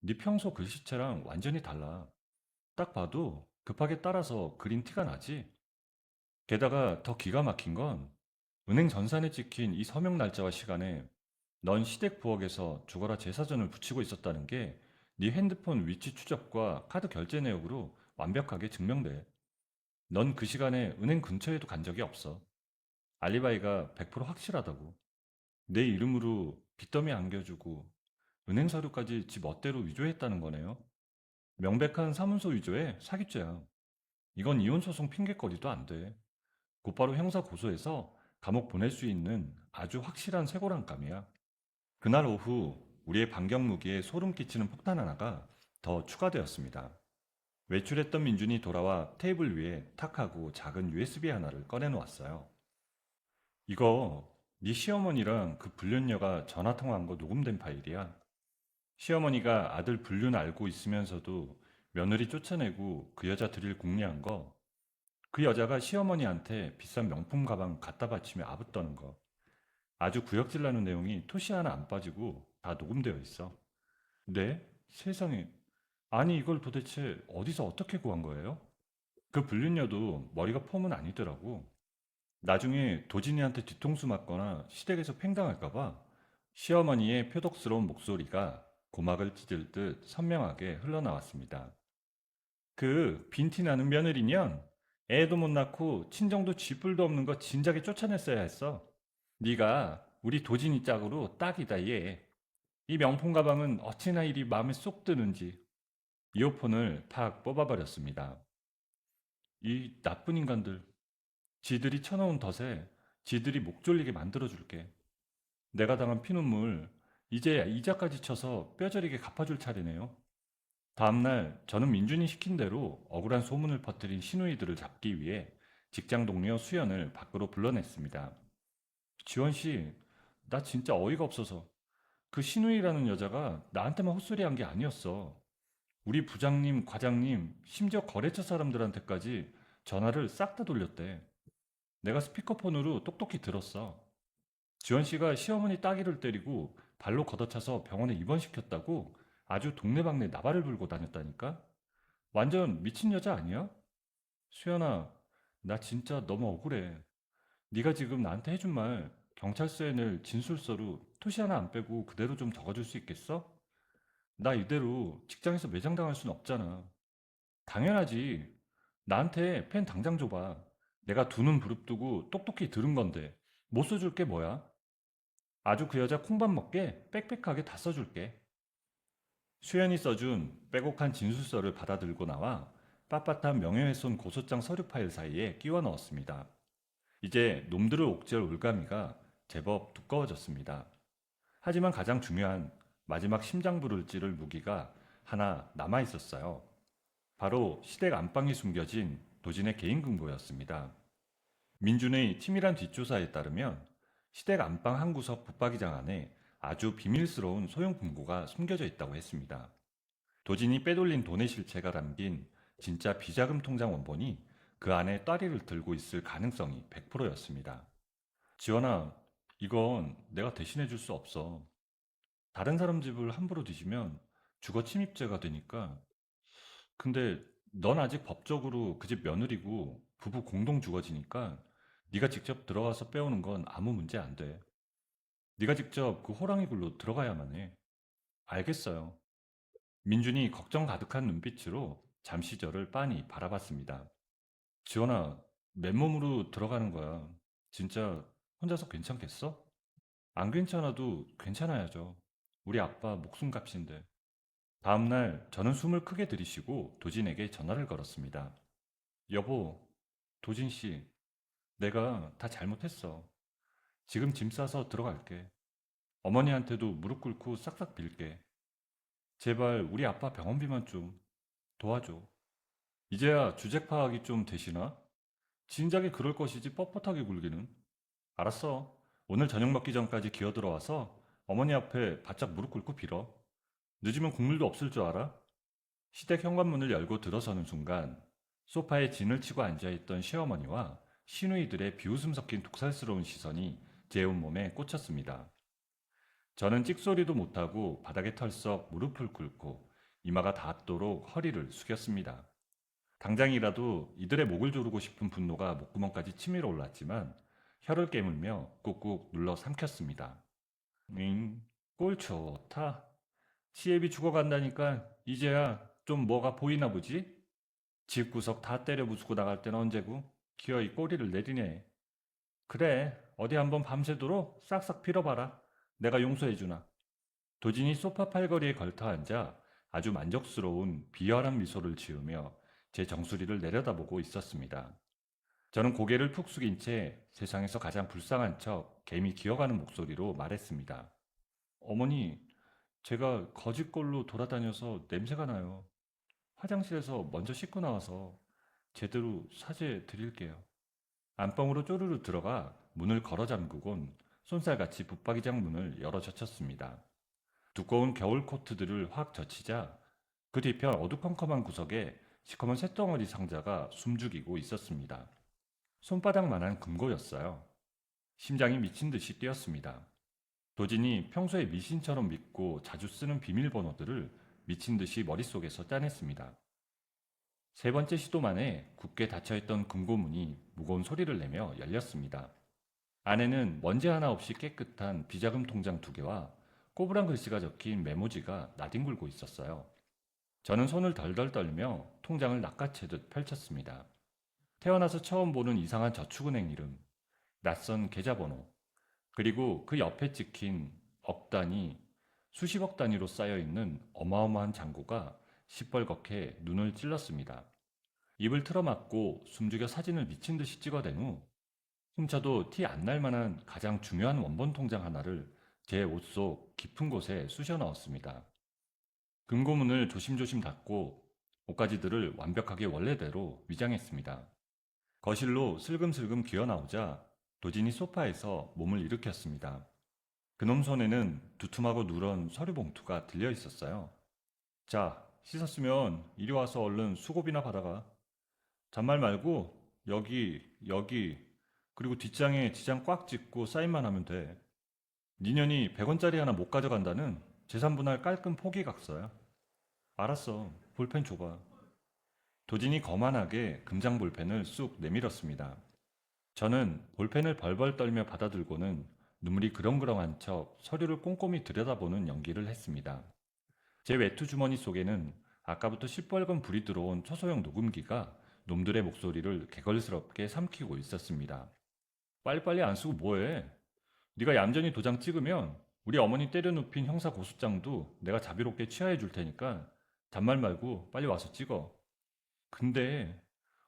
네 평소 글씨체랑 완전히 달라. 딱 봐도 급하게 따라서 그린 티가 나지? 게다가 더 기가 막힌 건 은행 전산에 찍힌 이 서명 날짜와 시간에 넌 시댁 부엌에서 죽어라 제사전을 붙이고 있었다는 게 네 핸드폰 위치 추적과 카드 결제 내역으로 완벽하게 증명돼. 넌 그 시간에 은행 근처에도 간 적이 없어. 알리바이가 100% 확실하다고. 내 이름으로 빚더미 안겨주고 은행 서류까지 지 멋대로 위조했다는 거네요. 명백한 사문서 위조에 사기죄야. 이건 이혼소송 핑계거리도 안 돼. 곧바로 형사 고소해서 감옥 보낼 수 있는 아주 확실한 쇠고랑감이야. 그날 오후 우리의 반경 무기에 소름 끼치는 폭탄 하나가 더 추가되었습니다. 외출했던 민준이 돌아와 테이블 위에 탁하고 작은 USB 하나를 꺼내놓았어요. 이거 네 시어머니랑 그 불륜녀가 전화통화한 거 녹음된 파일이야. 시어머니가 아들 불륜 알고 있으면서도 며느리 쫓아내고 그 여자 들일 궁리한 거, 그 여자가 시어머니한테 비싼 명품 가방 갖다 바치며 아붓더는 거, 아주 구역질 나는 내용이 토시 하나 안 빠지고 다 녹음되어 있어. 네? 세상에. 아니 이걸 도대체 어디서 어떻게 구한 거예요? 그 불륜녀도 머리가 폼은 아니더라고. 나중에 도진이한테 뒤통수 맞거나 시댁에서 팽당할까봐 시어머니의 표독스러운 목소리가 고막을 찢을 듯 선명하게 흘러나왔습니다. 그 빈티 나는 며느리년 애도 못 낳고 친정도 쥐뿔도 없는 거 진작에 쫓아냈어야 했어. 네가 우리 도진이 짝으로 딱이다 얘. 이 명품 가방은 어찌나 이리 마음에 쏙 드는지. 이어폰을 탁 뽑아버렸습니다. 이 나쁜 인간들. 지들이 쳐놓은 덫에 지들이 목 졸리게 만들어줄게. 내가 당한 피눈물 이제 이자까지 쳐서 뼈저리게 갚아줄 차례네요. 다음날 저는 민준이 시킨 대로 억울한 소문을 퍼뜨린 시누이들을 잡기 위해 직장 동료 수연을 밖으로 불러냈습니다. 지원 씨, 나 진짜 어이가 없어서. 그 신우이라는 여자가 나한테만 헛소리한 게 아니었어. 우리 부장님, 과장님, 심지어 거래처 사람들한테까지 전화를 싹 다 돌렸대. 내가 스피커폰으로 똑똑히 들었어. 지원 씨가 시어머니 따귀를 때리고 발로 걷어차서 병원에 입원시켰다고 아주 동네방네 나발을 불고 다녔다니까? 완전 미친 여자 아니야? 수연아, 나 진짜 너무 억울해. 네가 지금 나한테 해준 말 경찰서에 낼 진술서로 토시 하나 안 빼고 그대로 좀 적어줄 수 있겠어? 나 이대로 직장에서 매장당할 순 없잖아. 당연하지. 나한테 펜 당장 줘봐. 내가 두 눈 부릅뜨고 똑똑히 들은 건데 못 써줄 게 뭐야? 아주 그 여자 콩밥 먹게 빽빽하게 다 써줄게. 수연이 써준 빼곡한 진술서를 받아들고 나와 빳빳한 명예훼손 고소장 서류 파일 사이에 끼워 넣었습니다. 이제 놈들을 옥죄할 올가미가 제법 두꺼워졌습니다. 하지만 가장 중요한 마지막 심장부를 찌를 무기가 하나 남아 있었어요. 바로 시댁 안방에 숨겨진 도진의 개인 금고였습니다. 민준의 치밀한 뒷조사에 따르면 시댁 안방 한 구석 붙박이장 안에 아주 비밀스러운 소형 금고가 숨겨져 있다고 했습니다. 도진이 빼돌린 돈의 실체가 담긴 진짜 비자금 통장 원본이 그 안에 따리를 들고 있을 가능성이 100%였습니다. 지원아, 이건 내가 대신해 줄 수 없어. 다른 사람 집을 함부로 뒤지면 주거 침입죄가 되니까. 근데 넌 아직 법적으로 그 집 며느리고 부부 공동 주거지니까 네가 직접 들어가서 빼오는 건 아무 문제 안 돼. 네가 직접 그 호랑이 굴로 들어가야만 해. 알겠어요. 민준이 걱정 가득한 눈빛으로 잠시 저를 빤히 바라봤습니다. 지원아, 맨몸으로 들어가는 거야. 진짜 혼자서 괜찮겠어? 안 괜찮아도 괜찮아야죠. 우리 아빠 목숨값인데. 다음날 저는 숨을 크게 들이쉬고 도진에게 전화를 걸었습니다. 여보, 도진 씨, 내가 다 잘못했어. 지금 짐 싸서 들어갈게. 어머니한테도 무릎 꿇고 싹싹 빌게. 제발 우리 아빠 병원비만 좀 도와줘. 이제야 주책 파악이 좀 되시나? 진작에 그럴 것이지 뻣뻣하게 굴기는. 알았어. 오늘 저녁 먹기 전까지 기어 들어와서 어머니 앞에 바짝 무릎 꿇고 빌어. 늦으면 국물도 없을 줄 알아? 시댁 현관문을 열고 들어서는 순간 소파에 진을 치고 앉아있던 시어머니와 시누이들의 비웃음 섞인 독살스러운 시선이 제 온몸에 꽂혔습니다. 저는 찍소리도 못하고 바닥에 털썩 무릎을 꿇고 이마가 닿도록 허리를 숙였습니다. 당장이라도 이들의 목을 조르고 싶은 분노가 목구멍까지 치밀어 올랐지만 혀를 깨물며 꾹꾹 눌러 삼켰습니다. 꼴 좋다. 시애비 죽어간다니까 이제야 좀 뭐가 보이나 보지? 집구석 다 때려 부수고 나갈 땐 언제고? 기어이 꼬리를 내리네. 그래, 어디 한번 밤새도록 싹싹 빌어봐라. 내가 용서해주나. 도진이 소파 팔걸이에 걸터 앉아 아주 만족스러운 비열한 미소를 지으며 제 정수리를 내려다보고 있었습니다. 저는 고개를 푹 숙인 채 세상에서 가장 불쌍한 척 개미 기어가는 목소리로 말했습니다. 어머니, 제가 거짓골로 돌아다녀서 냄새가 나요. 화장실에서 먼저 씻고 나와서 제대로 사죄 드릴게요. 안방으로 쪼르르 들어가 문을 걸어 잠그곤 손살같이 붙박이장 문을 열어 젖혔습니다. 두꺼운 겨울 코트들을 확 젖히자 그 뒤편 어두컴컴한 구석에 시커먼 쇳덩어리 상자가 숨죽이고 있었습니다. 손바닥만한 금고였어요. 심장이 미친 듯이 뛰었습니다. 도진이 평소에 미신처럼 믿고 자주 쓰는 비밀번호들을 미친 듯이 머릿속에서 짜냈습니다. 세 번째 시도 만에 굳게 닫혀있던 금고문이 무거운 소리를 내며 열렸습니다. 안에는 먼지 하나 없이 깨끗한 비자금 통장 두 개와 꼬부랑 글씨가 적힌 메모지가 나뒹굴고 있었어요. 저는 손을 덜덜 떨며 통장을 낚아채듯 펼쳤습니다. 태어나서 처음 보는 이상한 저축은행 이름, 낯선 계좌번호, 그리고 그 옆에 찍힌 억 단위, 수십억 단위로 쌓여있는 어마어마한 잔고가 시뻘겋게 눈을 찔렀습니다. 입을 틀어막고 숨죽여 사진을 미친 듯이 찍어댄 후 훔쳐도 티 안 날 만한 가장 중요한 원본 통장 하나를 제 옷 속 깊은 곳에 쑤셔 넣었습니다. 금고문을 조심조심 닫고 옷가지들을 완벽하게 원래대로 위장했습니다. 거실로 슬금슬금 기어 나오자 도진이 소파에서 몸을 일으켰습니다. 그놈 손에는 두툼하고 누런 서류 봉투가 들려 있었어요. 자, 씻었으면 이리 와서 얼른 수고비나 받아가. 잔말 말고 여기 그리고 뒷장에 지장 꽉 찍고 사인만 하면 돼. 니년이 100원짜리 하나 못 가져간다는 재산분할 깔끔 포기각서야. 알았어. 볼펜 줘봐. 도진이 거만하게 금장 볼펜을 쑥 내밀었습니다. 저는 볼펜을 벌벌 떨며 받아들고는 눈물이 그렁그렁한 척 서류를 꼼꼼히 들여다보는 연기를 했습니다. 제 외투 주머니 속에는 아까부터 시뻘건 불이 들어온 초소형 녹음기가 놈들의 목소리를 개걸스럽게 삼키고 있었습니다. 빨리빨리 안 쓰고 뭐해? 네가 얌전히 도장 찍으면 우리 어머니 때려 눕힌 형사 고소장도 내가 자비롭게 취하해 줄 테니까 잔말 말고 빨리 와서 찍어. 근데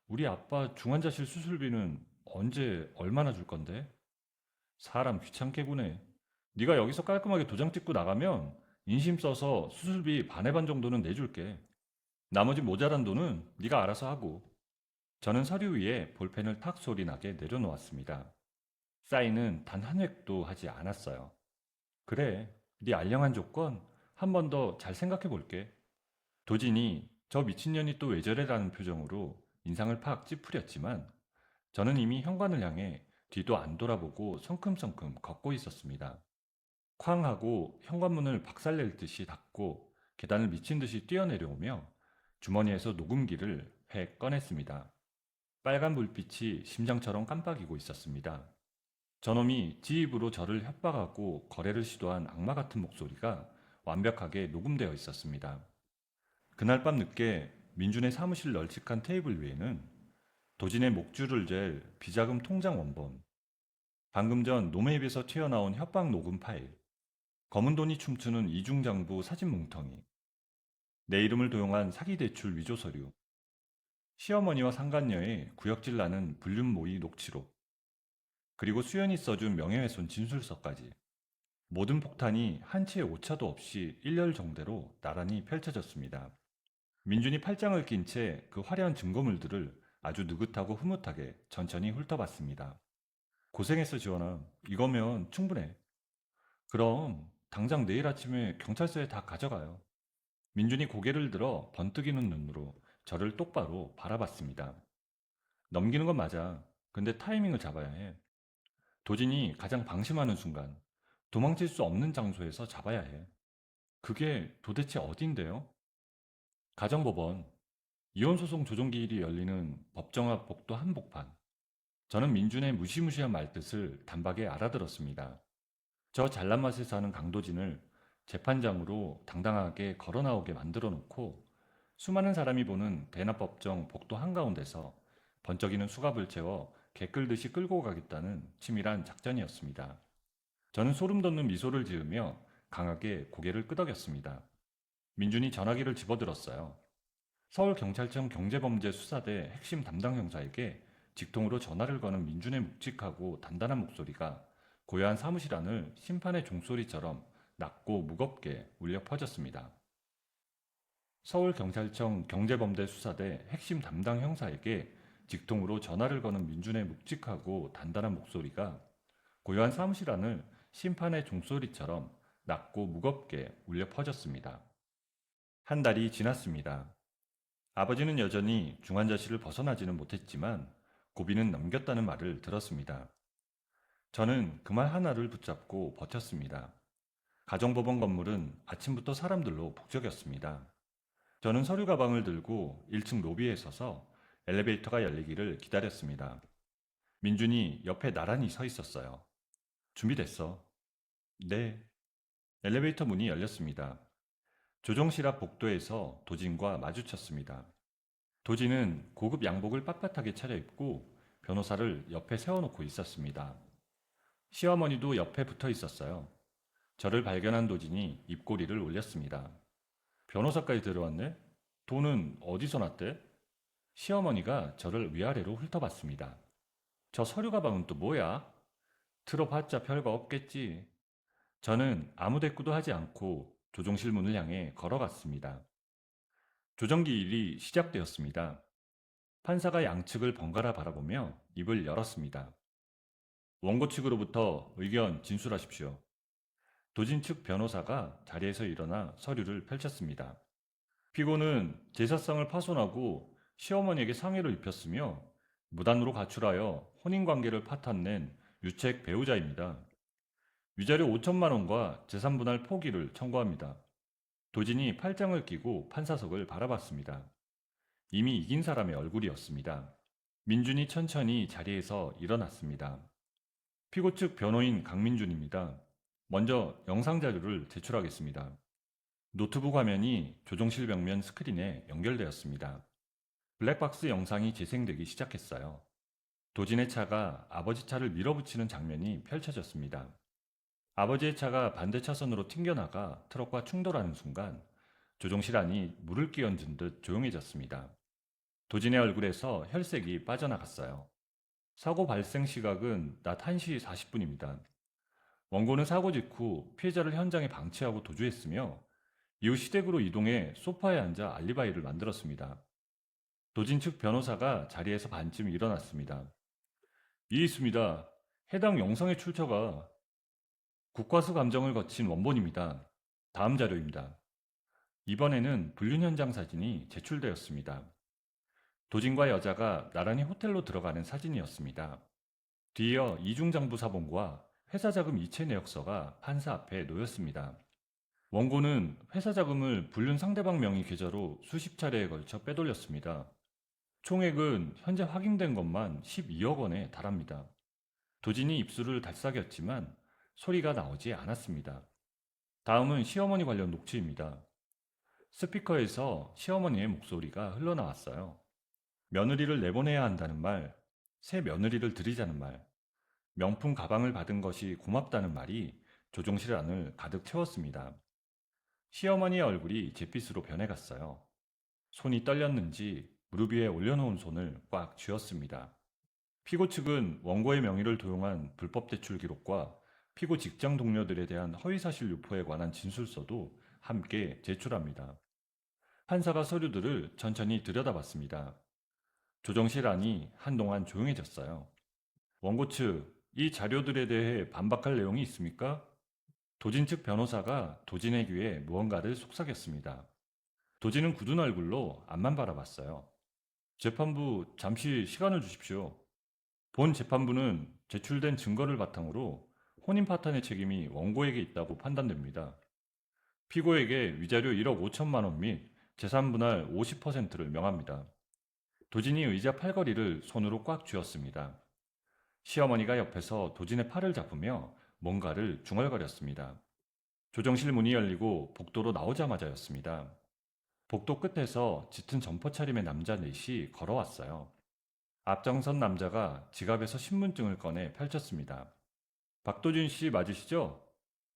우리 아빠 중환자실 수술비는 언제 얼마나 줄 건데? 사람 귀찮게 구네. 네가 여기서 깔끔하게 도장 찍고 나가면 인심 써서 수술비 반의 반 정도는 내줄게. 나머지 모자란 돈은 네가 알아서 하고. 저는 서류 위에 볼펜을 탁 소리 나게 내려놓았습니다. 사인은 단 한 획도 하지 않았어요. 그래, 네 알량한 조건 한 번 더 잘 생각해 볼게. 도진이 저 미친년이 또 왜 저래라는 표정으로 인상을 팍 찌푸렸지만 저는 이미 현관을 향해 뒤도 안 돌아보고 성큼성큼 걷고 있었습니다. 쾅 하고 현관문을 박살낼 듯이 닫고 계단을 미친 듯이 뛰어내려오며 주머니에서 녹음기를 획 꺼냈습니다. 빨간 불빛이 심장처럼 깜빡이고 있었습니다. 저놈이 지 입으로 저를 협박하고 거래를 시도한 악마 같은 목소리가 완벽하게 녹음되어 있었습니다. 그날 밤 늦게 민준의 사무실 널찍한 테이블 위에는 도진의 목줄을 잴 비자금 통장 원본, 방금 전 놈의 입에서 튀어나온 협박 녹음 파일, 검은 돈이 춤추는 이중장부 사진 뭉텅이, 내 이름을 도용한 사기 대출 위조 서류, 시어머니와 상간녀의 구역질 나는 불륜 모의 녹취록, 그리고 수연이 써준 명예훼손 진술서까지 모든 폭탄이 한치의 오차도 없이 일렬정대로 나란히 펼쳐졌습니다. 민준이 팔짱을 낀 채 그 화려한 증거물들을 아주 느긋하고 흐뭇하게 천천히 훑어봤습니다. 고생했어, 지원아. 이거면 충분해. 그럼 당장 내일 아침에 경찰서에 다 가져가요. 민준이 고개를 들어 번뜩이는 눈으로 저를 똑바로 바라봤습니다. 넘기는 건 맞아. 근데 타이밍을 잡아야 해. 도진이 가장 방심하는 순간, 도망칠 수 없는 장소에서 잡아야 해. 그게 도대체 어딘데요? 가정법원, 이혼소송 조정기일이 열리는 법정 앞 복도 한복판. 저는 민준의 무시무시한 말뜻을 단박에 알아들었습니다. 저 잘난 맛에 사는 강도진을 재판장으로 당당하게 걸어 나오게 만들어 놓고 수많은 사람이 보는 대납법정 복도 한가운데서 번쩍이는 수갑을 채워 개 끌듯이 끌고 가겠다는 치밀한 작전이었습니다. 저는 소름 돋는 미소를 지으며 강하게 고개를 끄덕였습니다. 민준이 전화기를 집어들었어요. 서울경찰청 경제범죄수사대 핵심 담당 형사에게 직통으로 전화를 거는 민준의 묵직하고 단단한 목소리가 고요한 사무실 안을 심판의 종소리처럼 낮고 무겁게 울려 퍼졌습니다. 서울경찰청 경제범죄수사대 핵심 담당 형사에게 직통으로 전화를 거는 민준의 묵직하고 단단한 목소리가 고요한 사무실 안을 심판의 종소리처럼 낮고 무겁게 울려 퍼졌습니다. 한 달이 지났습니다. 아버지는 여전히 중환자실을 벗어나지는 못했지만 고비는 넘겼다는 말을 들었습니다. 저는 그 말 하나를 붙잡고 버텼습니다. 가정법원 건물은 아침부터 사람들로 북적였습니다. 저는 서류 가방을 들고 1층 로비에 서서 엘리베이터가 열리기를 기다렸습니다. 민준이 옆에 나란히 서 있었어요. 준비됐어. 네. 엘리베이터 문이 열렸습니다. 조정실 앞 복도에서 도진과 마주쳤습니다. 도진은 고급 양복을 빳빳하게 차려입고 변호사를 옆에 세워놓고 있었습니다. 시어머니도 옆에 붙어 있었어요. 저를 발견한 도진이 입꼬리를 올렸습니다. 변호사까지 들어왔네? 돈은 어디서 났대? 시어머니가 저를 위아래로 훑어봤습니다. 저 서류 가방은 또 뭐야? 들어봤자 별거 없겠지. 저는 아무 대꾸도 하지 않고 조정실 문을 향해 걸어갔습니다. 조정기 일이 시작되었습니다. 판사가 양측을 번갈아 바라보며 입을 열었습니다. 원고 측으로부터 의견 진술하십시오. 도진 측 변호사가 자리에서 일어나 서류를 펼쳤습니다. 피고는 제사상을 파손하고 시어머니에게 상해를 입혔으며 무단으로 가출하여 혼인관계를 파탄낸 유책 배우자입니다. 위자료 5천만 원과 재산분할 포기를 청구합니다. 도진이 팔짱을 끼고 판사석을 바라봤습니다. 이미 이긴 사람의 얼굴이었습니다. 민준이 천천히 자리에서 일어났습니다. 피고 측 변호인 강민준입니다. 먼저 영상자료를 제출하겠습니다. 노트북 화면이 조종실 벽면 스크린에 연결되었습니다. 블랙박스 영상이 재생되기 시작했어요. 도진의 차가 아버지 차를 밀어붙이는 장면이 펼쳐졌습니다. 아버지의 차가 반대 차선으로 튕겨나가 트럭과 충돌하는 순간 조종실 안이 물을 끼얹은 듯 조용해졌습니다. 도진의 얼굴에서 혈색이 빠져나갔어요. 사고 발생 시각은 낮 1시 40분입니다. 원고는 사고 직후 피해자를 현장에 방치하고 도주했으며 이후 시댁으로 이동해 소파에 앉아 알리바이를 만들었습니다. 도진 측 변호사가 자리에서 반쯤 일어났습니다. 이에 있습니다. 해당 영상의 출처가 국과수 감정을 거친 원본입니다. 다음 자료입니다. 이번에는 불륜 현장 사진이 제출되었습니다. 도진과 여자가 나란히 호텔로 들어가는 사진이었습니다. 뒤이어 이중장부 사본과 회사 자금 이체 내역서가 판사 앞에 놓였습니다. 원고는 회사 자금을 불륜 상대방 명의 계좌로 수십 차례에 걸쳐 빼돌렸습니다. 총액은 현재 확인된 것만 12억 원에 달합니다. 도진이 입술을 달싹였지만 소리가 나오지 않았습니다. 다음은 시어머니 관련 녹취입니다. 스피커에서 시어머니의 목소리가 흘러나왔어요. 며느리를 내보내야 한다는 말, 새 며느리를 들이자는 말, 명품 가방을 받은 것이 고맙다는 말이 조종실 안을 가득 채웠습니다. 시어머니의 얼굴이 잿빛으로 변해갔어요. 손이 떨렸는지 무릎 위에 올려놓은 손을 꽉 쥐었습니다. 피고 측은 원고의 명의를 도용한 불법 대출 기록과 피고 직장 동료들에 대한 허위사실 유포에 관한 진술서도 함께 제출합니다. 판사가 서류들을 천천히 들여다봤습니다. 조정실 안이 한동안 조용해졌어요. 원고 측, 이 자료들에 대해 반박할 내용이 있습니까? 도진 측 변호사가 도진의 귀에 무언가를 속삭였습니다. 도진은 굳은 얼굴로 앞만 바라봤어요. 재판부 잠시 시간을 주십시오. 본 재판부는 제출된 증거를 바탕으로 혼인 파탄의 책임이 원고에게 있다고 판단됩니다. 피고에게 위자료 1억 5천만 원 및 재산 분할 50%를 명합니다. 도진이 의자 팔걸이를 손으로 꽉 쥐었습니다. 시어머니가 옆에서 도진의 팔을 잡으며 뭔가를 중얼거렸습니다. 조정실 문이 열리고 복도로 나오자마자였습니다. 복도 끝에서 짙은 점퍼 차림의 남자 넷이 걸어왔어요. 앞장선 남자가 지갑에서 신분증을 꺼내 펼쳤습니다. 박도준 씨 맞으시죠?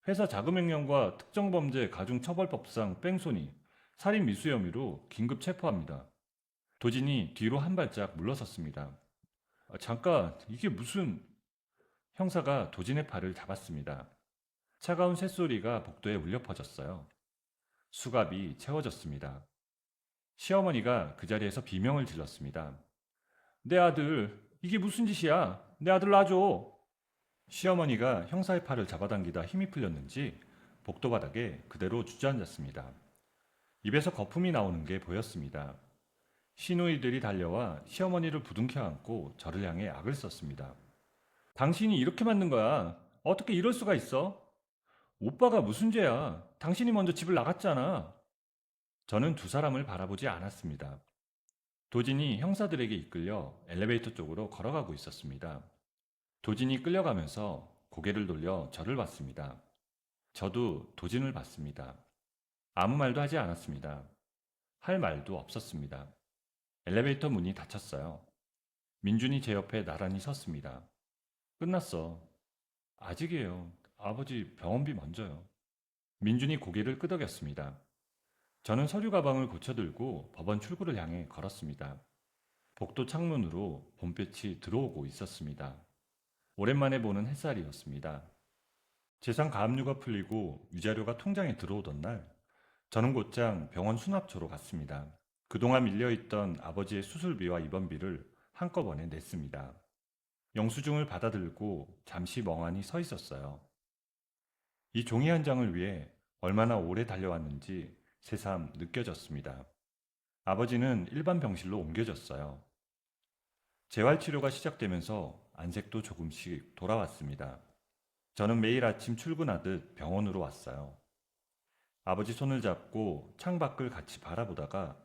회사 자금횡령과 특정범죄 가중처벌법상 뺑소니, 살인 미수 혐의로 긴급 체포합니다. 도진이 뒤로 한 발짝 물러섰습니다. 잠깐, 이게 무슨... 형사가 도진의 팔을 잡았습니다. 차가운 쇳소리가 복도에 울려 퍼졌어요. 수갑이 채워졌습니다. 시어머니가 그 자리에서 비명을 질렀습니다. 내 아들, 이게 무슨 짓이야? 내 아들 놔줘. 시어머니가 형사의 팔을 잡아당기다 힘이 풀렸는지 복도 바닥에 그대로 주저앉았습니다. 입에서 거품이 나오는 게 보였습니다. 시누이들이 달려와 시어머니를 부둥켜 안고 저를 향해 악을 썼습니다. 당신이 이렇게 만든 거야. 어떻게 이럴 수가 있어? 오빠가 무슨 죄야? 당신이 먼저 집을 나갔잖아. 저는 두 사람을 바라보지 않았습니다. 도진이 형사들에게 이끌려 엘리베이터 쪽으로 걸어가고 있었습니다. 도진이 끌려가면서 고개를 돌려 저를 봤습니다. 저도 도진을 봤습니다. 아무 말도 하지 않았습니다. 할 말도 없었습니다. 엘리베이터 문이 닫혔어요. 민준이 제 옆에 나란히 섰습니다. 끝났어. 아직이에요. 아버지 병원비 먼저요. 민준이 고개를 끄덕였습니다. 저는 서류 가방을 고쳐들고 법원 출구를 향해 걸었습니다. 복도 창문으로 봄빛이 들어오고 있었습니다. 오랜만에 보는 햇살이었습니다. 재산 가압류가 풀리고 위자료가 통장에 들어오던 날, 저는 곧장 병원 수납처로 갔습니다. 그동안 밀려있던 아버지의 수술비와 입원비를 한꺼번에 냈습니다. 영수증을 받아들고 잠시 멍하니 서 있었어요. 이 종이 한 장을 위해 얼마나 오래 달려왔는지 새삼 느껴졌습니다. 아버지는 일반 병실로 옮겨졌어요. 재활치료가 시작되면서 안색도 조금씩 돌아왔습니다. 저는 매일 아침 출근하듯 병원으로 왔어요. 아버지 손을 잡고 창밖을 같이 바라보다가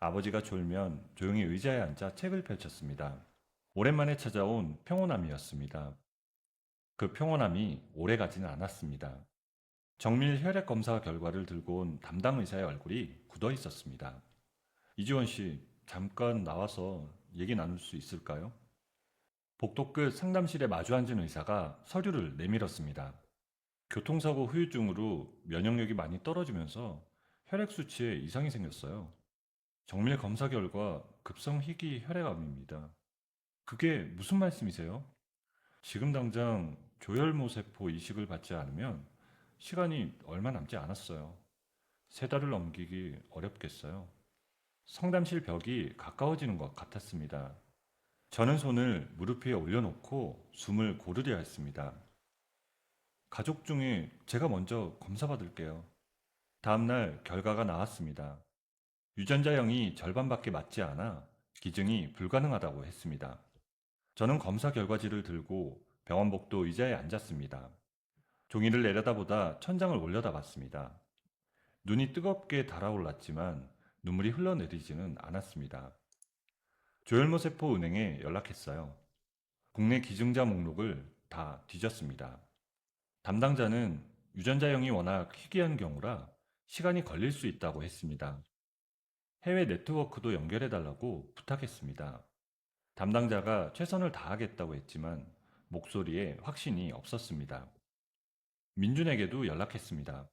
아버지가 졸면 조용히 의자에 앉아 책을 펼쳤습니다. 오랜만에 찾아온 평온함이었습니다. 그 평온함이 오래 가지는 않았습니다. 정밀 혈액 검사 결과를 들고 온 담당 의사의 얼굴이 굳어 있었습니다. 이지원 씨, 잠깐 나와서 얘기 나눌 수 있을까요? 복도 끝 상담실에 마주 앉은 의사가 서류를 내밀었습니다. 교통사고 후유증으로 면역력이 많이 떨어지면서 혈액 수치에 이상이 생겼어요. 정밀 검사 결과 급성 희귀 혈액암입니다. 그게 무슨 말씀이세요? 지금 당장 조혈모 세포 이식을 받지 않으면 시간이 얼마 남지 않았어요. 세 달을 넘기기 어렵겠어요. 상담실 벽이 가까워지는 것 같았습니다. 저는 손을 무릎 위에 올려놓고 숨을 고르려 했습니다. 가족 중에 제가 먼저 검사받을게요. 다음날 결과가 나왔습니다. 유전자형이 절반밖에 맞지 않아 기증이 불가능하다고 했습니다. 저는 검사 결과지를 들고 병원 복도 의자에 앉았습니다. 종이를 내려다보다 천장을 올려다봤습니다. 눈이 뜨겁게 달아올랐지만 눈물이 흘러내리지는 않았습니다. 조혈모세포 은행에 연락했어요. 국내 기증자 목록을 다 뒤졌습니다. 담당자는 유전자형이 워낙 희귀한 경우라 시간이 걸릴 수 있다고 했습니다. 해외 네트워크도 연결해달라고 부탁했습니다. 담당자가 최선을 다하겠다고 했지만 목소리에 확신이 없었습니다. 민준에게도 연락했습니다.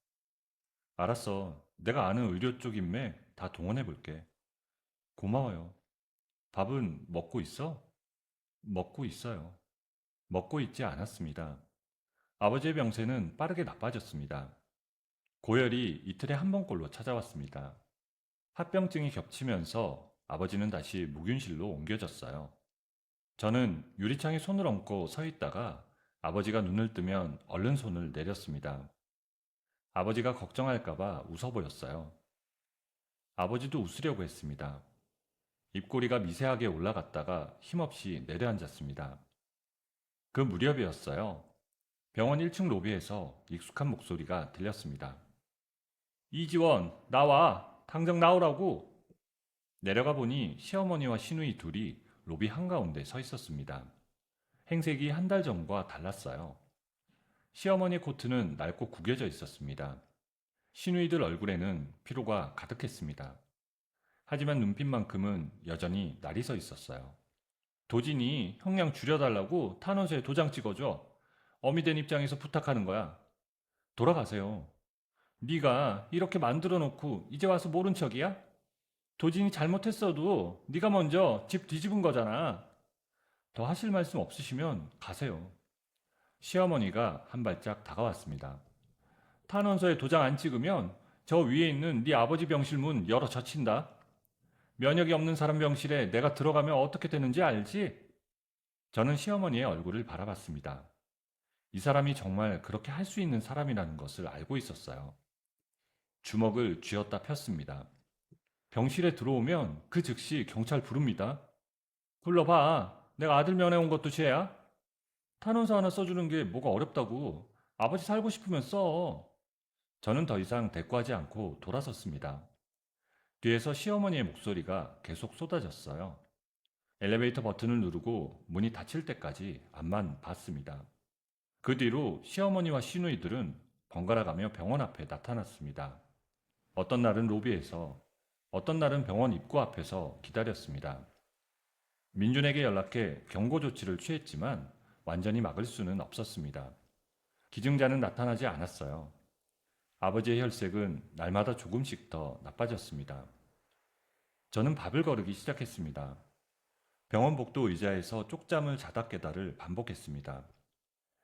알았어. 내가 아는 의료 쪽 인맥 다 동원해볼게. 고마워요. 밥은 먹고 있어? 먹고 있어요. 먹고 있지 않았습니다. 아버지의 병세는 빠르게 나빠졌습니다. 고열이 이틀에 한 번꼴로 찾아왔습니다. 합병증이 겹치면서 아버지는 다시 무균실로 옮겨졌어요. 저는 유리창에 손을 얹고 서 있다가 아버지가 눈을 뜨면 얼른 손을 내렸습니다. 아버지가 걱정할까봐 웃어 보였어요. 아버지도 웃으려고 했습니다. 입꼬리가 미세하게 올라갔다가 힘없이 내려앉았습니다. 그 무렵이었어요. 병원 1층 로비에서 익숙한 목소리가 들렸습니다. 이지원, 나와! 당장 나오라고! 내려가 보니 시어머니와 시누이 둘이 로비 한가운데 서 있었습니다. 행색이 한 달 전과 달랐어요. 시어머니 코트는 낡고 구겨져 있었습니다. 시누이들 얼굴에는 피로가 가득했습니다. 하지만 눈빛만큼은 여전히 날이 서 있었어요. 도진이 형량 줄여달라고 탄원서에 도장 찍어줘. 어미 된 입장에서 부탁하는 거야. 돌아가세요. 네가 이렇게 만들어 놓고 이제 와서 모른 척이야? 도진이 잘못했어도 네가 먼저 집 뒤집은 거잖아. 더 하실 말씀 없으시면 가세요. 시어머니가 한 발짝 다가왔습니다. 탄원서에 도장 안 찍으면 저 위에 있는 네 아버지 병실 문 열어 젖힌다. 면역이 없는 사람 병실에 내가 들어가면 어떻게 되는지 알지? 저는 시어머니의 얼굴을 바라봤습니다. 이 사람이 정말 그렇게 할 수 있는 사람이라는 것을 알고 있었어요. 주먹을 쥐었다 폈습니다. 병실에 들어오면 그 즉시 경찰 부릅니다. 불러봐. 내가 아들 면회 온 것도 죄야? 탄원서 하나 써주는 게 뭐가 어렵다고. 아버지 살고 싶으면 써. 저는 더 이상 대꾸하지 않고 돌아섰습니다. 뒤에서 시어머니의 목소리가 계속 쏟아졌어요. 엘리베이터 버튼을 누르고 문이 닫힐 때까지 앞만 봤습니다. 그 뒤로 시어머니와 시누이들은 번갈아 가며 병원 앞에 나타났습니다. 어떤 날은 로비에서, 어떤 날은 병원 입구 앞에서 기다렸습니다. 민준에게 연락해 경고 조치를 취했지만 완전히 막을 수는 없었습니다. 기증자는 나타나지 않았어요. 아버지의 혈색은 날마다 조금씩 더 나빠졌습니다. 저는 밥을 거르기 시작했습니다. 병원 복도 의자에서 쪽잠을 자다 깨다를 반복했습니다.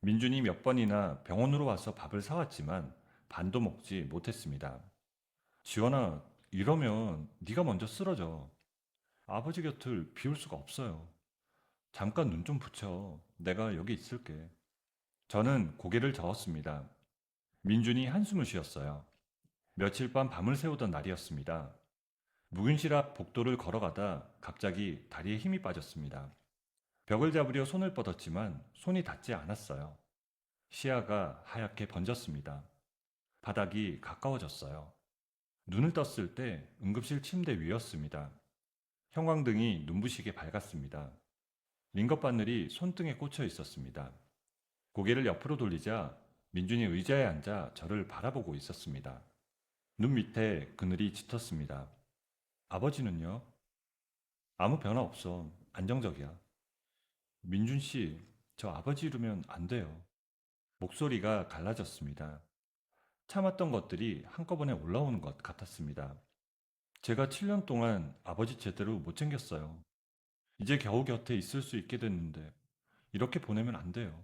민준이 몇 번이나 병원으로 와서 밥을 사왔지만 반도 먹지 못했습니다. 지원아, 이러면 네가 먼저 쓰러져. 아버지 곁을 비울 수가 없어요. 잠깐 눈 좀 붙여. 내가 여기 있을게. 저는 고개를 저었습니다. 민준이 한숨을 쉬었어요. 며칠 밤 밤을 새우던 날이었습니다. 묵은실 앞 복도를 걸어가다 갑자기 다리에 힘이 빠졌습니다. 벽을 잡으려 손을 뻗었지만 손이 닿지 않았어요. 시야가 하얗게 번졌습니다. 바닥이 가까워졌어요. 눈을 떴을 때 응급실 침대 위였습니다. 형광등이 눈부시게 밝았습니다. 링거 바늘이 손등에 꽂혀 있었습니다. 고개를 옆으로 돌리자 민준이 의자에 앉아 저를 바라보고 있었습니다. 눈 밑에 그늘이 짙었습니다. 아버지는요? 아무 변화 없어. 안정적이야. 민준 씨, 저 아버지 이러면 안 돼요. 목소리가 갈라졌습니다. 참았던 것들이 한꺼번에 올라오는 것 같았습니다. 제가 7년 동안 아버지 제대로 못 챙겼어요. 이제 겨우 곁에 있을 수 있게 됐는데 이렇게 보내면 안 돼요.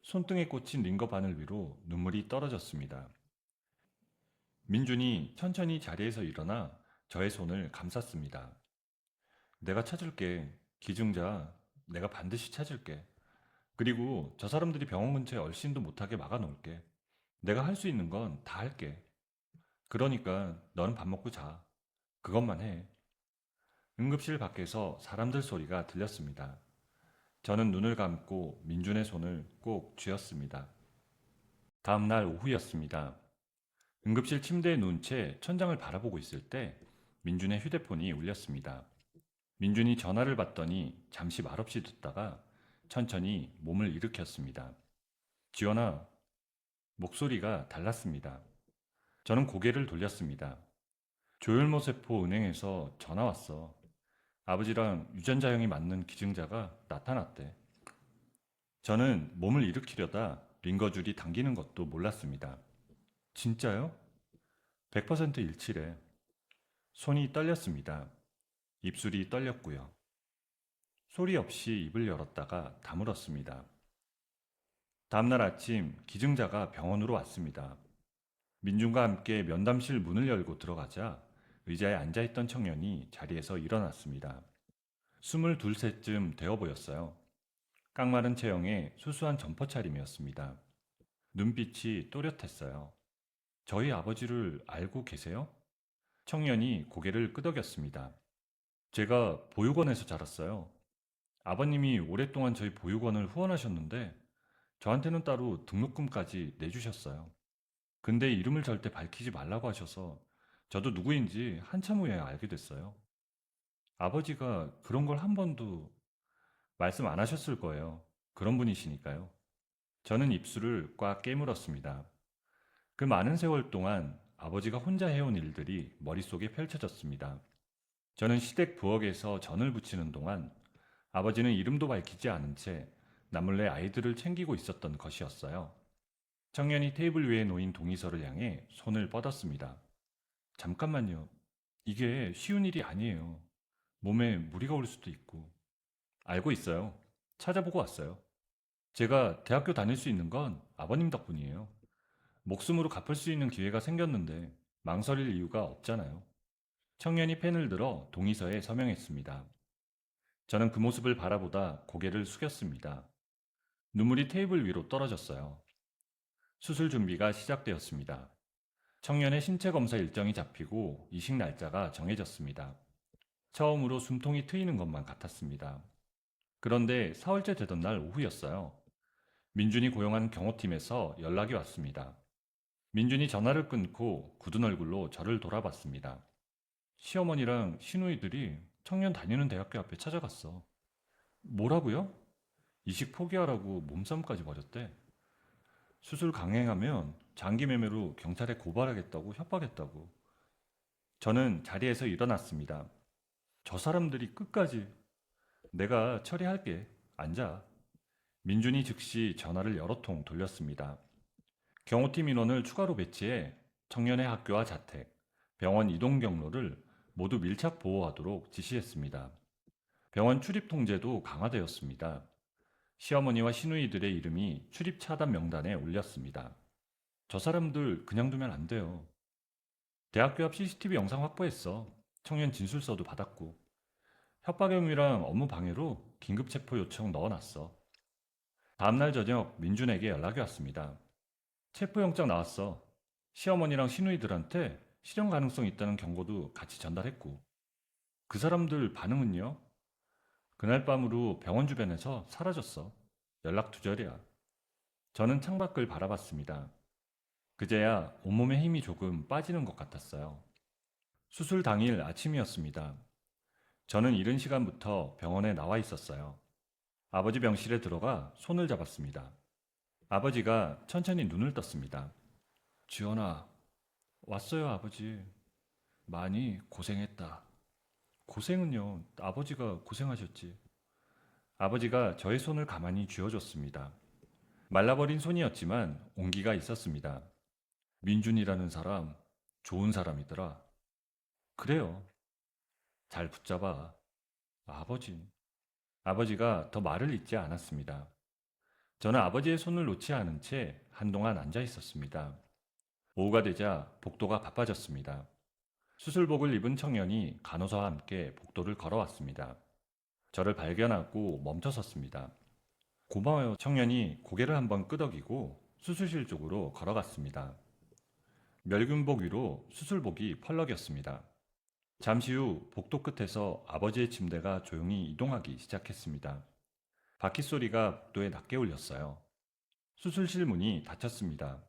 손등에 꽂힌 링거 바늘 위로 눈물이 떨어졌습니다. 민준이 천천히 자리에서 일어나 저의 손을 감쌌습니다. 내가 찾을게. 기증자, 내가 반드시 찾을게. 그리고 저 사람들이 병원 근처에 얼씬도 못하게 막아놓을게. 내가 할 수 있는 건 다 할게. 그러니까 너는 밥 먹고 자. 그것만 해. 응급실 밖에서 사람들 소리가 들렸습니다. 저는 눈을 감고 민준의 손을 꼭 쥐었습니다. 다음 날 오후였습니다. 응급실 침대에 누운 채 천장을 바라보고 있을 때 민준의 휴대폰이 울렸습니다. 민준이 전화를 받더니 잠시 말없이 듣다가 천천히 몸을 일으켰습니다. 지원아, 목소리가 달랐습니다. 저는 고개를 돌렸습니다. 조혈모세포 은행에서 전화 왔어. 아버지랑 유전자 형이 맞는 기증자가 나타났대. 저는 몸을 일으키려다 링거줄이 당기는 것도 몰랐습니다. 진짜요? 100% 일치래. 손이 떨렸습니다. 입술이 떨렸고요. 소리 없이 입을 열었다가 다물었습니다. 다음날 아침 기증자가 병원으로 왔습니다. 민준과 함께 면담실 문을 열고 들어가자 의자에 앉아있던 청년이 자리에서 일어났습니다. 22세쯤 되어 보였어요. 깡마른 체형에 수수한 점퍼 차림이었습니다. 눈빛이 또렷했어요. 저희 아버지를 알고 계세요? 청년이 고개를 끄덕였습니다. 제가 보육원에서 자랐어요. 아버님이 오랫동안 저희 보육원을 후원하셨는데 저한테는 따로 등록금까지 내주셨어요. 근데 이름을 절대 밝히지 말라고 하셔서 저도 누구인지 한참 후에 알게 됐어요. 아버지가 그런 걸 한 번도 말씀 안 하셨을 거예요. 그런 분이시니까요. 저는 입술을 꽉 깨물었습니다. 그 많은 세월 동안 아버지가 혼자 해온 일들이 머릿속에 펼쳐졌습니다. 저는 시댁 부엌에서 전을 부치는 동안 아버지는 이름도 밝히지 않은 채 남몰래 아이들을 챙기고 있었던 것이었어요. 청년이 테이블 위에 놓인 동의서를 향해 손을 뻗었습니다. 잠깐만요. 이게 쉬운 일이 아니에요. 몸에 무리가 올 수도 있고. 알고 있어요. 찾아보고 왔어요. 제가 대학교 다닐 수 있는 건 아버님 덕분이에요. 목숨으로 갚을 수 있는 기회가 생겼는데 망설일 이유가 없잖아요. 청년이 펜을 들어 동의서에 서명했습니다. 저는 그 모습을 바라보다 고개를 숙였습니다. 눈물이 테이블 위로 떨어졌어요. 수술 준비가 시작되었습니다. 청년의 신체 검사 일정이 잡히고 이식 날짜가 정해졌습니다. 처음으로 숨통이 트이는 것만 같았습니다. 그런데 사흘째 되던 날 오후였어요. 민준이 고용한 경호팀에서 연락이 왔습니다. 민준이 전화를 끊고 굳은 얼굴로 저를 돌아봤습니다. 시어머니랑 시누이들이 청년 다니는 대학교 앞에 찾아갔어. 뭐라고요? 이식 포기하라고 몸싸움까지 벌였대. 수술 강행하면 장기 매매로 경찰에 고발하겠다고 협박했다고. 저는 자리에서 일어났습니다. 저 사람들이 끝까지 내가 처리할게. 앉아. 민준이 즉시 전화를 여러 통 돌렸습니다. 경호팀 인원을 추가로 배치해 청년의 학교와 자택, 병원 이동 경로를 모두 밀착 보호하도록 지시했습니다. 병원 출입 통제도 강화되었습니다. 시어머니와 시누이들의 이름이 출입 차단 명단에 올렸습니다. 저 사람들 그냥 두면 안 돼요. 대학교 앞 CCTV 영상 확보했어. 청년 진술서도 받았고. 협박 혐의랑 업무 방해로 긴급 체포 요청 넣어놨어. 다음날 저녁 민준에게 연락이 왔습니다. 체포영장 나왔어. 시어머니랑 시누이들한테 실형 가능성 있다는 경고도 같이 전달했고. 그 사람들 반응은요? 그날 밤으로 병원 주변에서 사라졌어. 연락 두절이야. 저는 창밖을 바라봤습니다. 그제야 온몸에 힘이 조금 빠지는 것 같았어요. 수술 당일 아침이었습니다. 저는 이른 시간부터 병원에 나와 있었어요. 아버지 병실에 들어가 손을 잡았습니다. 아버지가 천천히 눈을 떴습니다. 지원아, 왔어요, 아버지. 많이 고생했다. 고생은요, 아버지가 고생하셨지. 아버지가 저의 손을 가만히 쥐어줬습니다. 말라버린 손이었지만 온기가 있었습니다. 민준이라는 사람, 좋은 사람이더라. 그래요. 잘 붙잡아. 아버지. 아버지가 더 말을 잇지 않았습니다. 저는 아버지의 손을 놓지 않은 채 한동안 앉아 있었습니다. 오후가 되자 복도가 바빠졌습니다. 수술복을 입은 청년이 간호사와 함께 복도를 걸어왔습니다. 저를 발견하고 멈춰섰습니다. 고마워요. 청년이 고개를 한번 끄덕이고 수술실 쪽으로 걸어갔습니다. 멸균복 위로 수술복이 펄럭였습니다. 잠시 후 복도 끝에서 아버지의 침대가 조용히 이동하기 시작했습니다. 바퀴 소리가 복도에 낮게 울렸어요. 수술실 문이 닫혔습니다.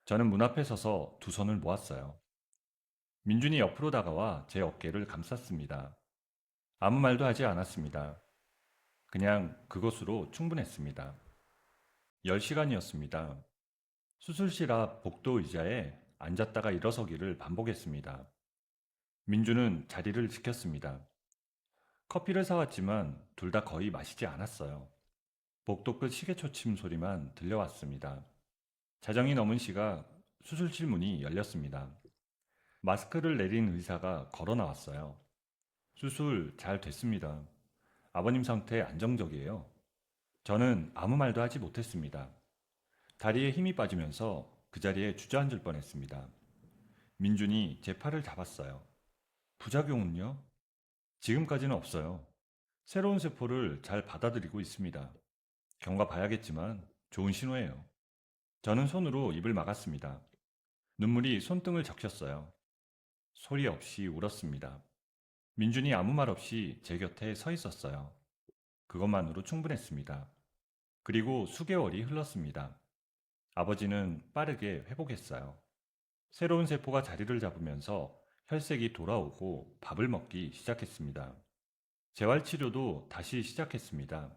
저는 문 앞에 서서 두 손을 모았어요. 민준이 옆으로 다가와 제 어깨를 감쌌습니다. 아무 말도 하지 않았습니다. 그냥 그것으로 충분했습니다. 10시간이었습니다. 수술실 앞 복도 의자에 앉았다가 일어서기를 반복했습니다. 민주는 자리를 지켰습니다. 커피를 사왔지만 둘 다 거의 마시지 않았어요. 복도 끝 시계 초침 소리만 들려왔습니다. 자정이 넘은 시각 수술실 문이 열렸습니다. 마스크를 내린 의사가 걸어 나왔어요. 수술 잘 됐습니다. 아버님 상태 안정적이에요. 저는 아무 말도 하지 못했습니다. 다리에 힘이 빠지면서 그 자리에 주저앉을 뻔했습니다. 민준이 제 팔을 잡았어요. 부작용은요? 지금까지는 없어요. 새로운 세포를 잘 받아들이고 있습니다. 경과 봐야겠지만 좋은 신호예요. 저는 손으로 입을 막았습니다. 눈물이 손등을 적셨어요. 소리 없이 울었습니다. 민준이 아무 말 없이 제 곁에 서 있었어요. 그것만으로 충분했습니다. 그리고 수개월이 흘렀습니다. 아버지는 빠르게 회복했어요. 새로운 세포가 자리를 잡으면서 혈색이 돌아오고 밥을 먹기 시작했습니다. 재활치료도 다시 시작했습니다.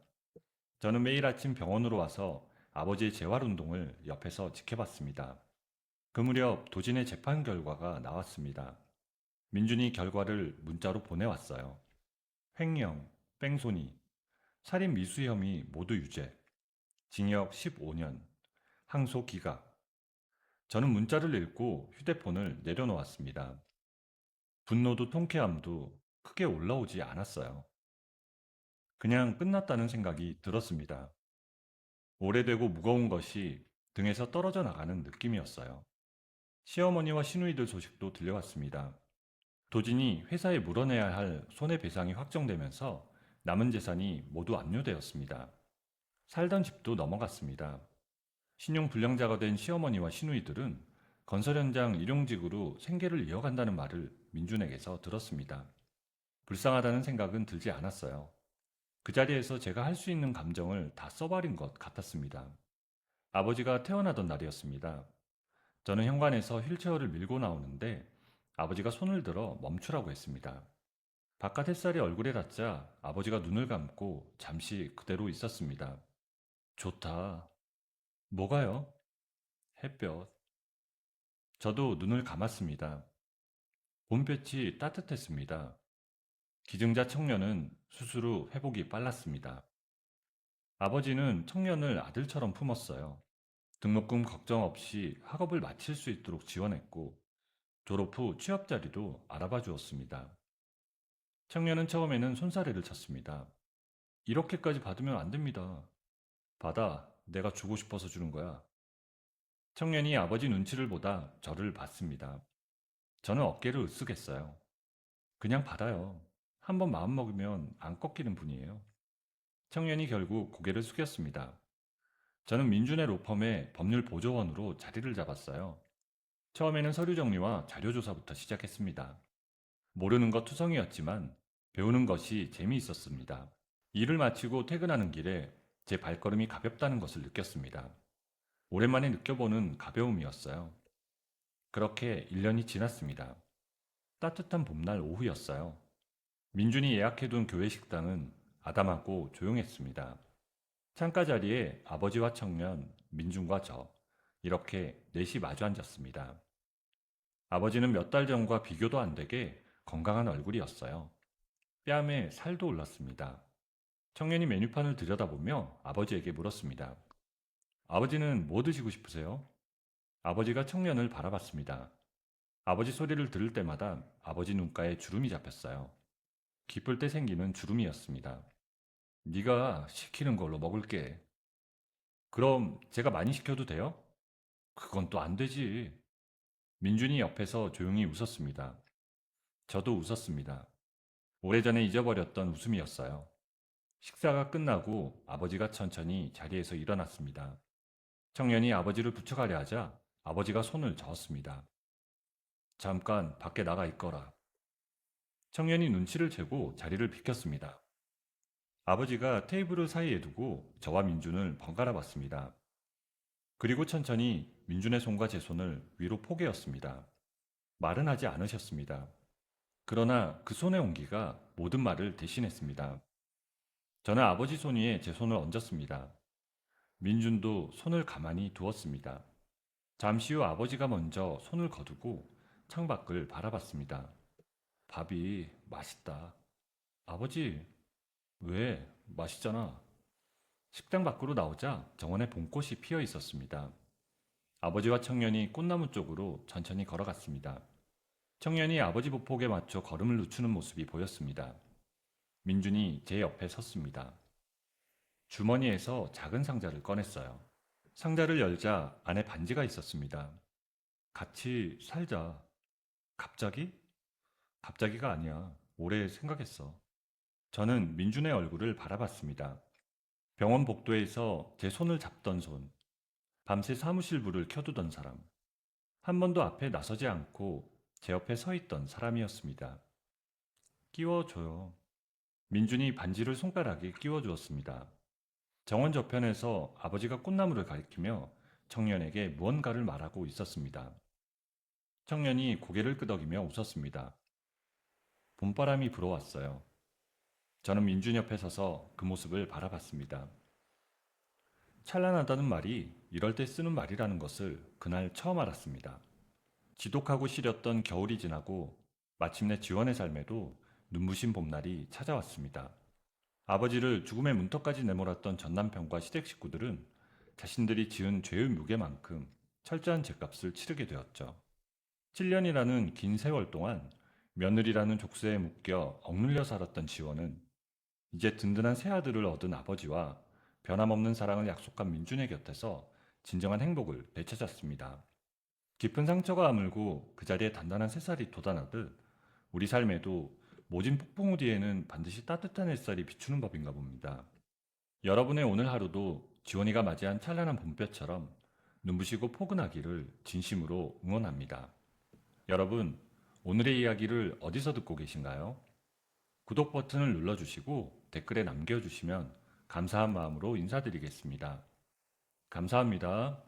저는 매일 아침 병원으로 와서 아버지의 재활운동을 옆에서 지켜봤습니다. 그 무렵 도진의 재판 결과가 나왔습니다. 민준이 결과를 문자로 보내왔어요. 횡령, 뺑소니, 살인 미수 혐의 모두 유죄, 징역 15년, 항소 기각. 저는 문자를 읽고 휴대폰을 내려놓았습니다. 분노도 통쾌함도 크게 올라오지 않았어요. 그냥 끝났다는 생각이 들었습니다. 오래되고 무거운 것이 등에서 떨어져 나가는 느낌이었어요. 시어머니와 시누이들 소식도 들려왔습니다. 도진이 회사에 물어내야 할 손해배상이 확정되면서 남은 재산이 모두 압류되었습니다. 살던 집도 넘어갔습니다. 신용불량자가 된 시어머니와 시누이들은 건설 현장 일용직으로 생계를 이어간다는 말을 민준에게서 들었습니다. 불쌍하다는 생각은 들지 않았어요. 그 자리에서 제가 할 수 있는 감정을 다 써버린 것 같았습니다. 아버지가 태어나던 날이었습니다. 저는 현관에서 휠체어를 밀고 나오는데 아버지가 손을 들어 멈추라고 했습니다. 바깥 햇살이 얼굴에 닿자 아버지가 눈을 감고 잠시 그대로 있었습니다. 좋다. 뭐가요? 햇볕. 저도 눈을 감았습니다. 봄볕이 따뜻했습니다. 기증자 청년은 수술 후 회복이 빨랐습니다. 아버지는 청년을 아들처럼 품었어요. 등록금 걱정 없이 학업을 마칠 수 있도록 지원했고 졸업 후 취업 자리도 알아봐 주었습니다. 청년은 처음에는 손사래를 쳤습니다. 이렇게까지 받으면 안 됩니다. 받아. 내가 주고 싶어서 주는 거야. 청년이 아버지 눈치를 보다 저를 봤습니다. 저는 어깨를 으쓱했어요. 그냥 받아요. 한번 마음먹으면 안 꺾이는 분이에요. 청년이 결국 고개를 숙였습니다. 저는 민준의 로펌의 법률 보조원으로 자리를 잡았어요. 처음에는 서류 정리와 자료 조사부터 시작했습니다. 모르는 것 투성이었지만 배우는 것이 재미있었습니다. 일을 마치고 퇴근하는 길에 제 발걸음이 가볍다는 것을 느꼈습니다. 오랜만에 느껴보는 가벼움이었어요. 그렇게 1년이 지났습니다. 따뜻한 봄날 오후였어요. 민준이 예약해둔 교회 식당은 아담하고 조용했습니다. 창가 자리에 아버지와 청년, 민준과 저, 이렇게 넷이 마주 앉았습니다. 아버지는 몇 달 전과 비교도 안 되게 건강한 얼굴이었어요. 뺨에 살도 올랐습니다. 청년이 메뉴판을 들여다보며 아버지에게 물었습니다. 아버지는 뭐 드시고 싶으세요? 아버지가 청년을 바라봤습니다. 아버지 소리를 들을 때마다 아버지 눈가에 주름이 잡혔어요. 기쁠 때 생기는 주름이었습니다. 네가 시키는 걸로 먹을게. 그럼 제가 많이 시켜도 돼요? 그건 또 안 되지. 민준이 옆에서 조용히 웃었습니다. 저도 웃었습니다. 오래전에 잊어버렸던 웃음이었어요. 식사가 끝나고 아버지가 천천히 자리에서 일어났습니다. 청년이 아버지를 부축하려 하자 아버지가 손을 저었습니다. 잠깐 밖에 나가 있거라. 청년이 눈치를 채고 자리를 비켰습니다. 아버지가 테이블을 사이에 두고 저와 민준을 번갈아 봤습니다. 그리고 천천히 민준의 손과 제 손을 위로 포개었습니다. 말은 하지 않으셨습니다. 그러나 그 손의 온기가 모든 말을 대신했습니다. 저는 아버지 손 위에 제 손을 얹었습니다. 민준도 손을 가만히 두었습니다. 잠시 후 아버지가 먼저 손을 거두고 창밖을 바라봤습니다. 밥이 맛있다. 아버지, 왜? 맛있잖아. 식당 밖으로 나오자 정원에 봄꽃이 피어 있었습니다. 아버지와 청년이 꽃나무 쪽으로 천천히 걸어갔습니다. 청년이 아버지 보폭에 맞춰 걸음을 늦추는 모습이 보였습니다. 민준이 제 옆에 섰습니다. 주머니에서 작은 상자를 꺼냈어요. 상자를 열자 안에 반지가 있었습니다. 같이 살자. 갑자기? 갑자기가 아니야. 오래 생각했어. 저는 민준의 얼굴을 바라봤습니다. 병원 복도에서 제 손을 잡던 손, 밤새 사무실 불을 켜두던 사람, 한 번도 앞에 나서지 않고 제 옆에 서 있던 사람이었습니다. 끼워줘요. 민준이 반지를 손가락에 끼워주었습니다. 정원 저편에서 아버지가 꽃나무를 가리키며 청년에게 무언가를 말하고 있었습니다. 청년이 고개를 끄덕이며 웃었습니다. 봄바람이 불어왔어요. 저는 민준 옆에 서서 그 모습을 바라봤습니다. 찬란하다는 말이 이럴 때 쓰는 말이라는 것을 그날 처음 알았습니다. 지독하고 시렸던 겨울이 지나고 마침내 지원의 삶에도 눈부신 봄날이 찾아왔습니다. 아버지를 죽음의 문턱까지 내몰았던 전남편과 시댁 식구들은 자신들이 지은 죄의 무게만큼 철저한 죗값을 치르게 되었죠. 7년이라는 긴 세월 동안 며느리라는 족쇄에 묶여 억눌려 살았던 지원은 이제 든든한 새아들을 얻은 아버지와 변함없는 사랑을 약속한 민준의 곁에서 진정한 행복을 되찾았습니다. 깊은 상처가 아물고 그 자리에 단단한 새살이 돋아나듯 우리 삶에도 모진 폭풍우 뒤에는 반드시 따뜻한 햇살이 비추는 법인가 봅니다. 여러분의 오늘 하루도 지원이가 맞이한 찬란한 봄볕처럼 눈부시고 포근하기를 진심으로 응원합니다. 여러분, 오늘의 이야기를 어디서 듣고 계신가요? 구독 버튼을 눌러주시고 댓글에 남겨주시면 감사한 마음으로 인사드리겠습니다. 감사합니다.